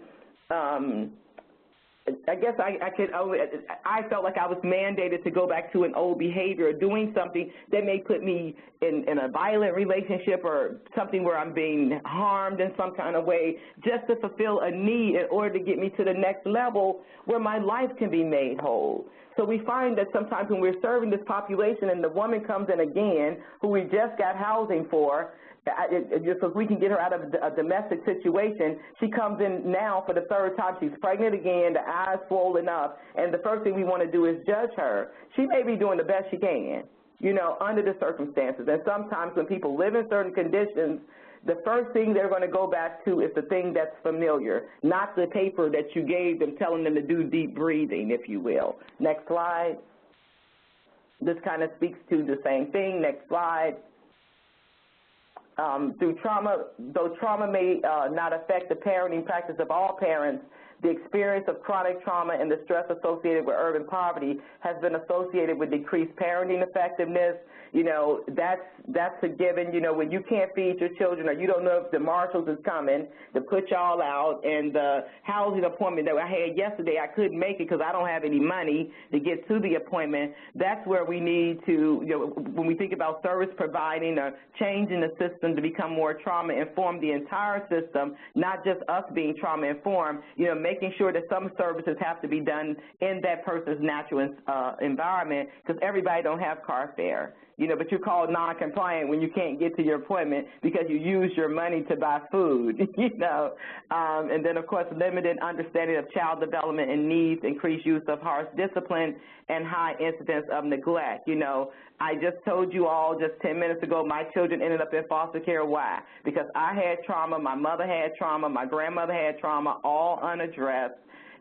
I guess I felt like I was mandated to go back to an old behavior, or doing something that may put me in a violent relationship or something where I'm being harmed in some kind of way, just to fulfill a need in order to get me to the next level where my life can be made whole. So we find that sometimes when we're serving this population and the woman comes in again, who we just got housing for, just so we can get her out of a domestic situation, she comes in now for the third time. She's pregnant again, the eyes swollen up, and the first thing we want to do is judge her. She may be doing the best she can, you know, under the circumstances. And sometimes when people live in certain conditions, the first thing they're going to go back to is the thing that's familiar, not the paper that you gave them telling them to do deep breathing, if you will. Next slide. This kind of speaks to the same thing. Next slide. Through trauma, though trauma may not affect the parenting practice of all parents, the experience of chronic trauma and the stress associated with urban poverty has been associated with decreased parenting effectiveness. You know, that's a given. You know, when you can't feed your children, or you don't know if the marshals is coming to put y'all out, and the housing appointment that I had yesterday, I couldn't make it because I don't have any money to get to the appointment. That's where we need to, you know, when we think about service providing or changing the system to become more trauma-informed, the entire system, not just us being trauma-informed, you know, making sure that some services have to be done in that person's natural environment, because everybody don't have car fare. You know, but you're called non-compliant when you can't get to your appointment because you use your money to buy food, you know. And then, of course, limited understanding of child development and needs, increased use of harsh discipline, and high incidence of neglect. You know, I just told you all just 10 minutes ago my children ended up in foster care. Why? Because I had trauma, my mother had trauma, my grandmother had trauma, all unaddressed.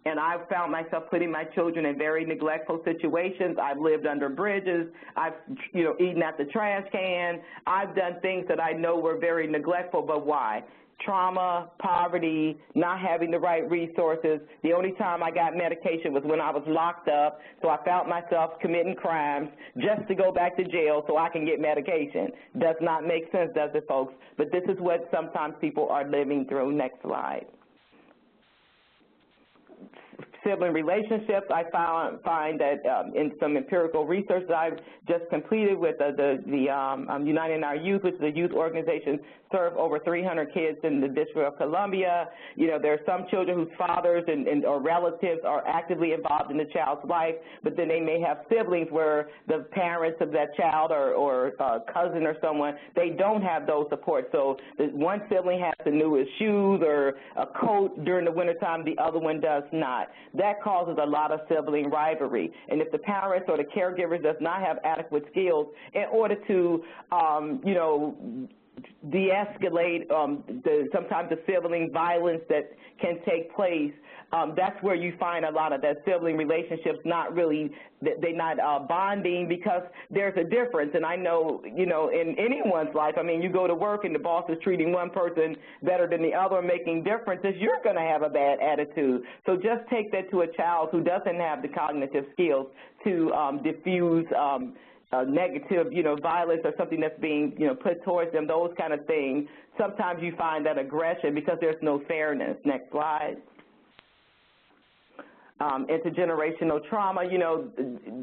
And I've found myself putting my children in very neglectful situations. I've lived under bridges. I've, you know, eaten at the trash can. I've done things that I know were very neglectful, but why? Trauma, poverty, not having the right resources. The only time I got medication was when I was locked up, so I found myself committing crimes just to go back to jail so I can get medication. Does not make sense, does it, folks? But this is what sometimes people are living through. Next slide. Sibling relationships, I find that in some empirical research that I've just completed with the United Our Youth, which is a youth organization, serve over 300 kids in the District of Columbia. You know, there are some children whose fathers or relatives are actively involved in the child's life, but then they may have siblings where the parents of that child or cousin or someone, they don't have those supports. So the one sibling has the newest shoes or a coat during the wintertime, the other one does not. That causes a lot of sibling rivalry. And if the parents or the caregivers does not have adequate skills in order to, you know, de-escalate sometimes the sibling violence that can take place, that's where you find a lot of that sibling relationships not really, they're not bonding, because there's a difference. And I know, you know, in anyone's life, I mean, you go to work and the boss is treating one person better than the other, making differences, you're going to have a bad attitude. So just take that to a child who doesn't have the cognitive skills to diffuse negative, you know, violence or something that's being, you know, put towards them, those kind of things. Sometimes you find that aggression because there's no fairness. Next slide. Intergenerational trauma, you know,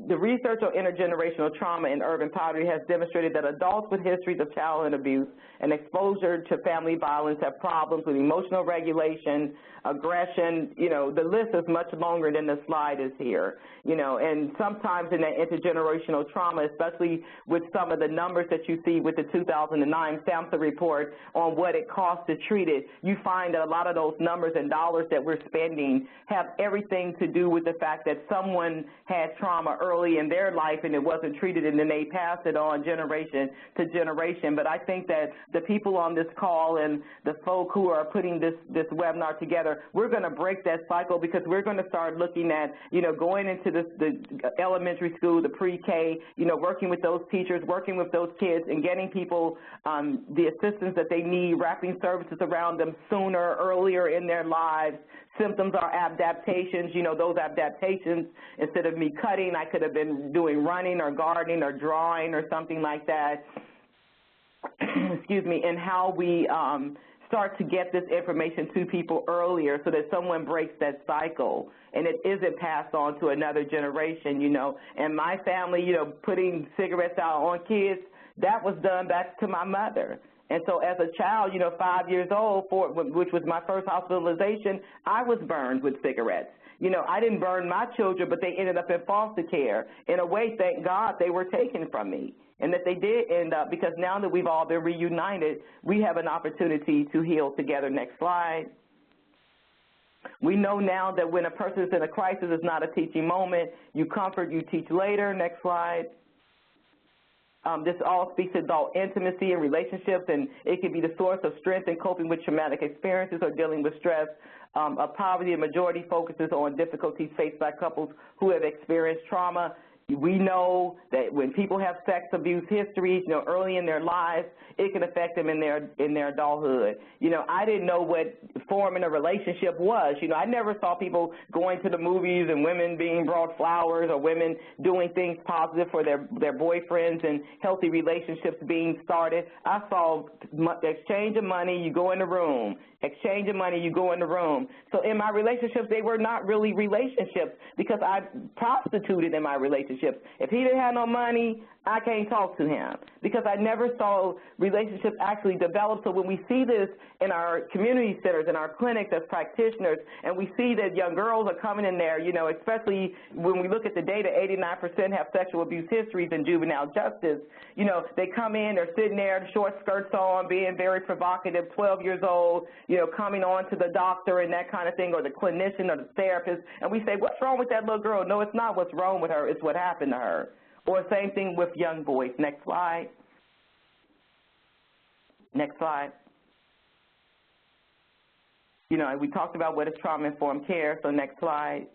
the research on intergenerational trauma in urban poverty has demonstrated that adults with histories of childhood abuse and exposure to family violence have problems with emotional regulation, aggression. You know, the list is much longer than the slide is here, you know, and sometimes in that intergenerational trauma, especially with some of the numbers that you see with the 2009 SAMHSA report on what it costs to treat it, you find that a lot of those numbers and dollars that we're spending have everything to do with the fact that someone had trauma early in their life and it wasn't treated, and then they pass it on generation to generation. But I think that the people on this call and the folk who are putting this webinar together, we're going to break that cycle, because we're going to start looking at, you know, going into the elementary school, the pre-K, you know, working with those teachers, working with those kids, and getting people the assistance that they need, wrapping services around them sooner, earlier in their lives. Symptoms are adaptations. You know, those adaptations, instead of me cutting, I could have been doing running or gardening or drawing or something like that. Excuse me. And how we start to get this information to people earlier so that someone breaks that cycle and it isn't passed on to another generation, you know. And my family, you know, putting cigarettes out on kids, that was done back to my mother. And so as a child, you know, 5 years old, which was my first hospitalization, I was burned with cigarettes. You know, I didn't burn my children, but they ended up in foster care. In a way, thank God they were taken from me, and that they did end up, because now that we've all been reunited, we have an opportunity to heal together. Next slide. We know now that when a person is in a crisis, it's not a teaching moment. You comfort, you teach later. Next slide. This all speaks to adult intimacy and relationships, and it can be the source of strength in coping with traumatic experiences or dealing with stress. Poverty, a majority focuses on difficulties faced by couples who have experienced trauma. We know that when people have sex abuse histories, you know, early in their lives, it can affect them in their adulthood. You know, I didn't know what forming a relationship was. You know, I never saw people going to the movies and women being brought flowers or women doing things positive for their boyfriends and healthy relationships being started. I saw exchange of money, you go in the room. Exchange of money, you go in the room. So in my relationships, they were not really relationships because I prostituted in my relationships. If he didn't have no money, I can't talk to him because I never saw relationships actually develop. So when we see this in our community centers, in our clinics as practitioners, and we see that young girls are coming in there, you know, especially when we look at the data, 89% have sexual abuse histories in juvenile justice. You know, they come in, they're sitting there, short skirts on, being very provocative, 12 years old, you know, coming on to the doctor and that kind of thing, or the clinician or the therapist, and we say, what's wrong with that little girl? No, it's not what's wrong with her, it's what happened to her. Or same thing with young boys. Next slide. Next slide. You know, we talked about what is trauma-informed care, so next slide.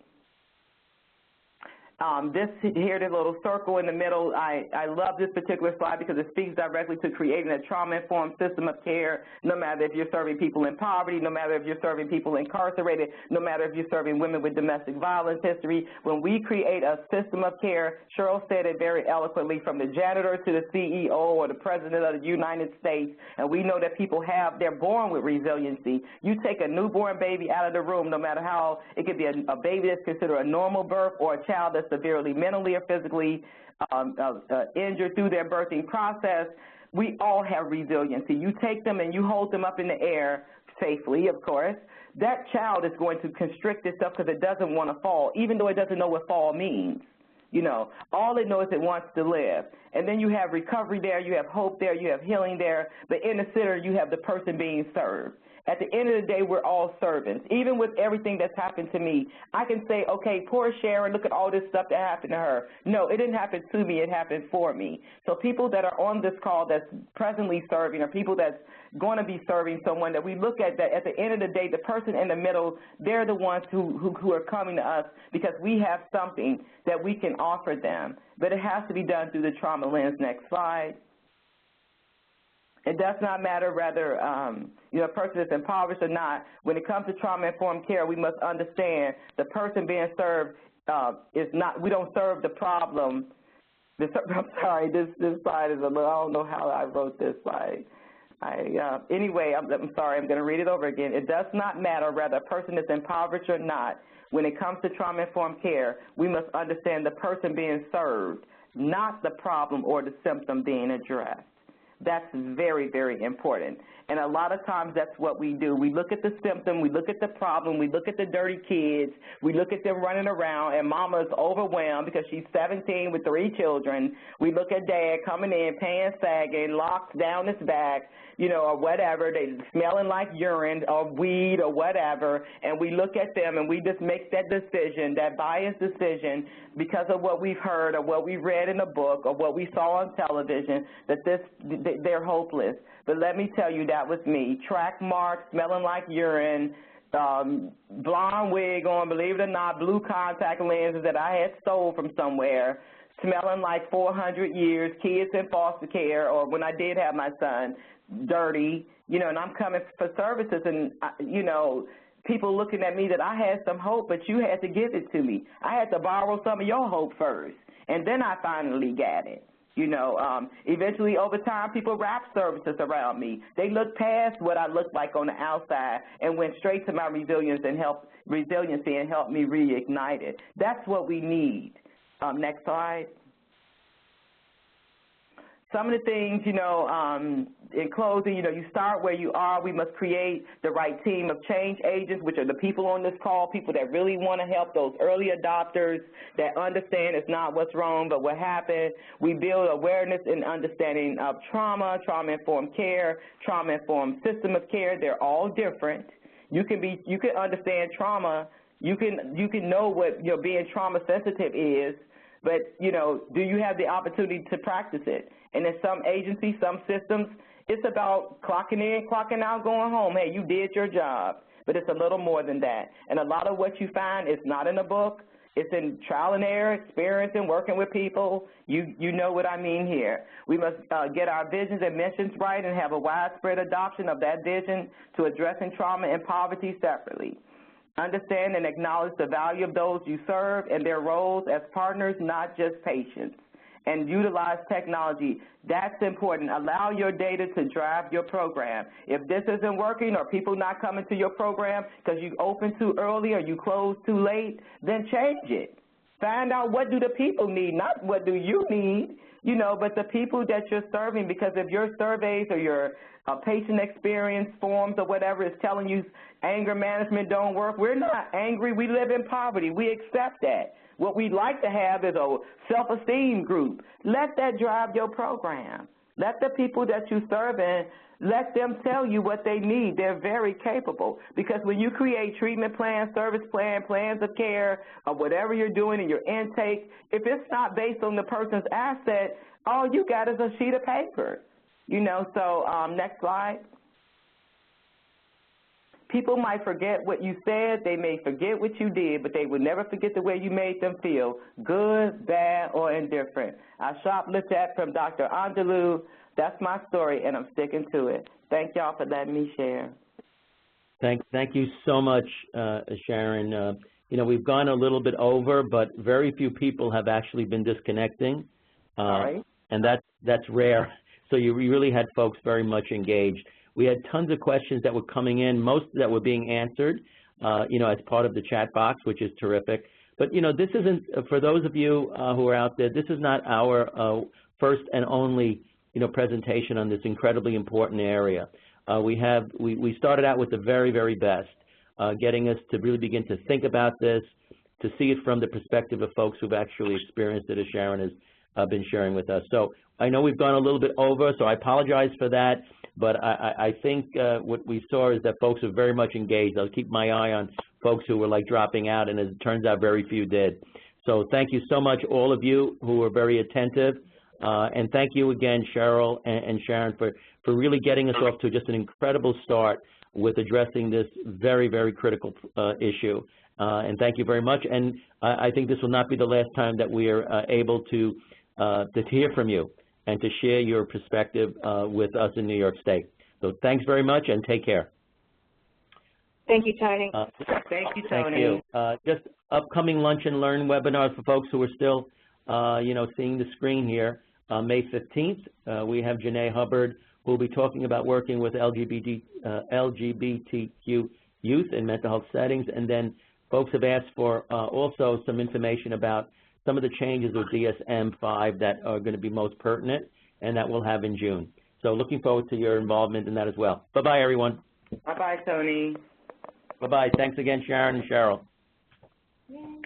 This here, the little circle in the middle, I love this particular slide because it speaks directly to creating a trauma-informed system of care, no matter if you're serving people in poverty, no matter if you're serving people incarcerated, no matter if you're serving women with domestic violence history. When we create a system of care, Cheryl said it very eloquently, from the janitor to the CEO or the President of the United States, and we know that people they're born with resiliency. You take a newborn baby out of the room, no matter how, it could be a baby that's considered a normal birth or a child that's severely mentally or physically injured through their birthing process, we all have resiliency. You take them and you hold them up in the air safely, of course. That child is going to constrict itself because it doesn't want to fall, even though it doesn't know what fall means. You know, all it knows is it wants to live. And then you have recovery there, you have hope there, you have healing there, but in the center you have the person being served. At the end of the day, we're all servants. Even with everything that's happened to me, I can say, okay, poor Sharon, look at all this stuff that happened to her. No, it didn't happen to me, it happened for me. So people that are on this call that's presently serving, or people that's going to be serving someone, that we look at that at the end of the day, the person in the middle, they're the ones who are coming to us because we have something that we can offer them. But it has to be done through the trauma lens. Next slide. It does not matter whether you know, a person is impoverished or not. When it comes to trauma-informed care, we must understand the person being served is not. We don't serve the problem. I'm sorry, this slide is a little. I don't know how I wrote this slide. Anyway, I'm sorry. I'm going to read it over again. It does not matter whether a person is impoverished or not. When it comes to trauma-informed care, we must understand the person being served, not the problem or the symptom being addressed. That's very, very important. And a lot of times that's what we do. We look at the symptom, we look at the problem, we look at the dirty kids, we look at them running around, and mama's overwhelmed because she's 17 with 3 children. We look at dad coming in, pants sagging, locks down his back, you know, or whatever, they smelling like urine or weed or whatever, and we look at them and we just make that decision, that biased decision, because of what we've heard or what we read in a book or what we saw on television, that they're hopeless. But let me tell you, that was me. Track marks, smelling like urine, blonde wig on, believe it or not, blue contact lenses that I had stole from somewhere, smelling like 400 years, kids in foster care, or when I did have my son, dirty, you know, and I'm coming for services and, you know, people looking at me that I had some hope, but you had to give it to me. I had to borrow some of your hope first, and then I finally got it. Eventually, over time, people wrap services around me. They looked past what I looked like on the outside and went straight to my resiliency and helped me reignite it. That's what we need. Next slide. Some of the things, in closing, you start where you are. We must create the right team of change agents, which are the people on this call, people that really want to help, those early adopters that understand it's not what's wrong but what happened. We build awareness and understanding of trauma, trauma-informed care, trauma-informed system of care. They're all different. You can understand trauma. You can know what being trauma sensitive is, but, do you have the opportunity to practice it? And in some agencies, some systems, it's about clocking in, clocking out, going home. Hey, you did your job. But it's a little more than that. And a lot of what you find is not in a book. It's in trial and error, experience, and working with people. You know what I mean here. We must get our visions and missions right and have a widespread adoption of that vision to addressing trauma and poverty separately. Understand and acknowledge the value of those you serve and their roles as partners, not just patients. And utilize technology. That's important. Allow your data to drive your program. If this isn't working or people not coming to your program because you opened too early or you closed too late, then change it. Find out what do the people need, not what do you need, but the people that you're serving, because if your surveys or your patient experience forms or whatever is telling you anger management don't work, we're not angry. We live in poverty. We accept that. What we'd like to have is a self-esteem group. Let that drive your program. Let the people that you serve in, let them tell you what they need. They're very capable. Because when you create treatment plans, service plans, plans of care, or whatever you're doing in your intake, if it's not based on the person's asset, all you got is a sheet of paper. Next slide. People might forget what you said, they may forget what you did, but they will never forget the way you made them feel, good, bad, or indifferent. I shoplifted that from Dr. Angelou. That's my story, and I'm sticking to it. Thank y'all for letting me share. Thank you so much, Sharon. We've gone a little bit over, but very few people have actually been disconnecting, all right. And that's rare. So you really had folks very much engaged. We had tons of questions that were coming in, most that were being answered, as part of the chat box, which is terrific. But, this isn't, for those of you who are out there, this is not our first and only, presentation on this incredibly important area. We started out with the very, very best, getting us to really begin to think about this, to see it from the perspective of folks who've actually experienced it, as Sharon has been sharing with us. So I know we've gone a little bit over, so I apologize for that. But I think what we saw is that folks are very much engaged. I'll keep my eye on folks who were like dropping out, and as it turns out, very few did. So thank you so much, all of you who were very attentive. And thank you again, Cheryl and Sharon, for really getting us off to just an incredible start with addressing this very, very critical issue. And thank you very much. And I think this will not be the last time that we are able to hear from you and to share your perspective with us in New York State. So thanks very much, and take care. Thank you, Tony. Thank you, Tony. Thank you. Just upcoming Lunch and Learn webinars for folks who are still, seeing the screen here. May 15th, we have Janae Hubbard, who will be talking about working with LGBTQ youth in mental health settings. And then folks have asked for also some information about some of the changes with DSM-5 that are going to be most pertinent, and that we'll have in June. So looking forward to your involvement in that as well. Bye-bye, everyone. Bye-bye, Tony. Bye-bye. Thanks again, Sharon and Cheryl. Yay.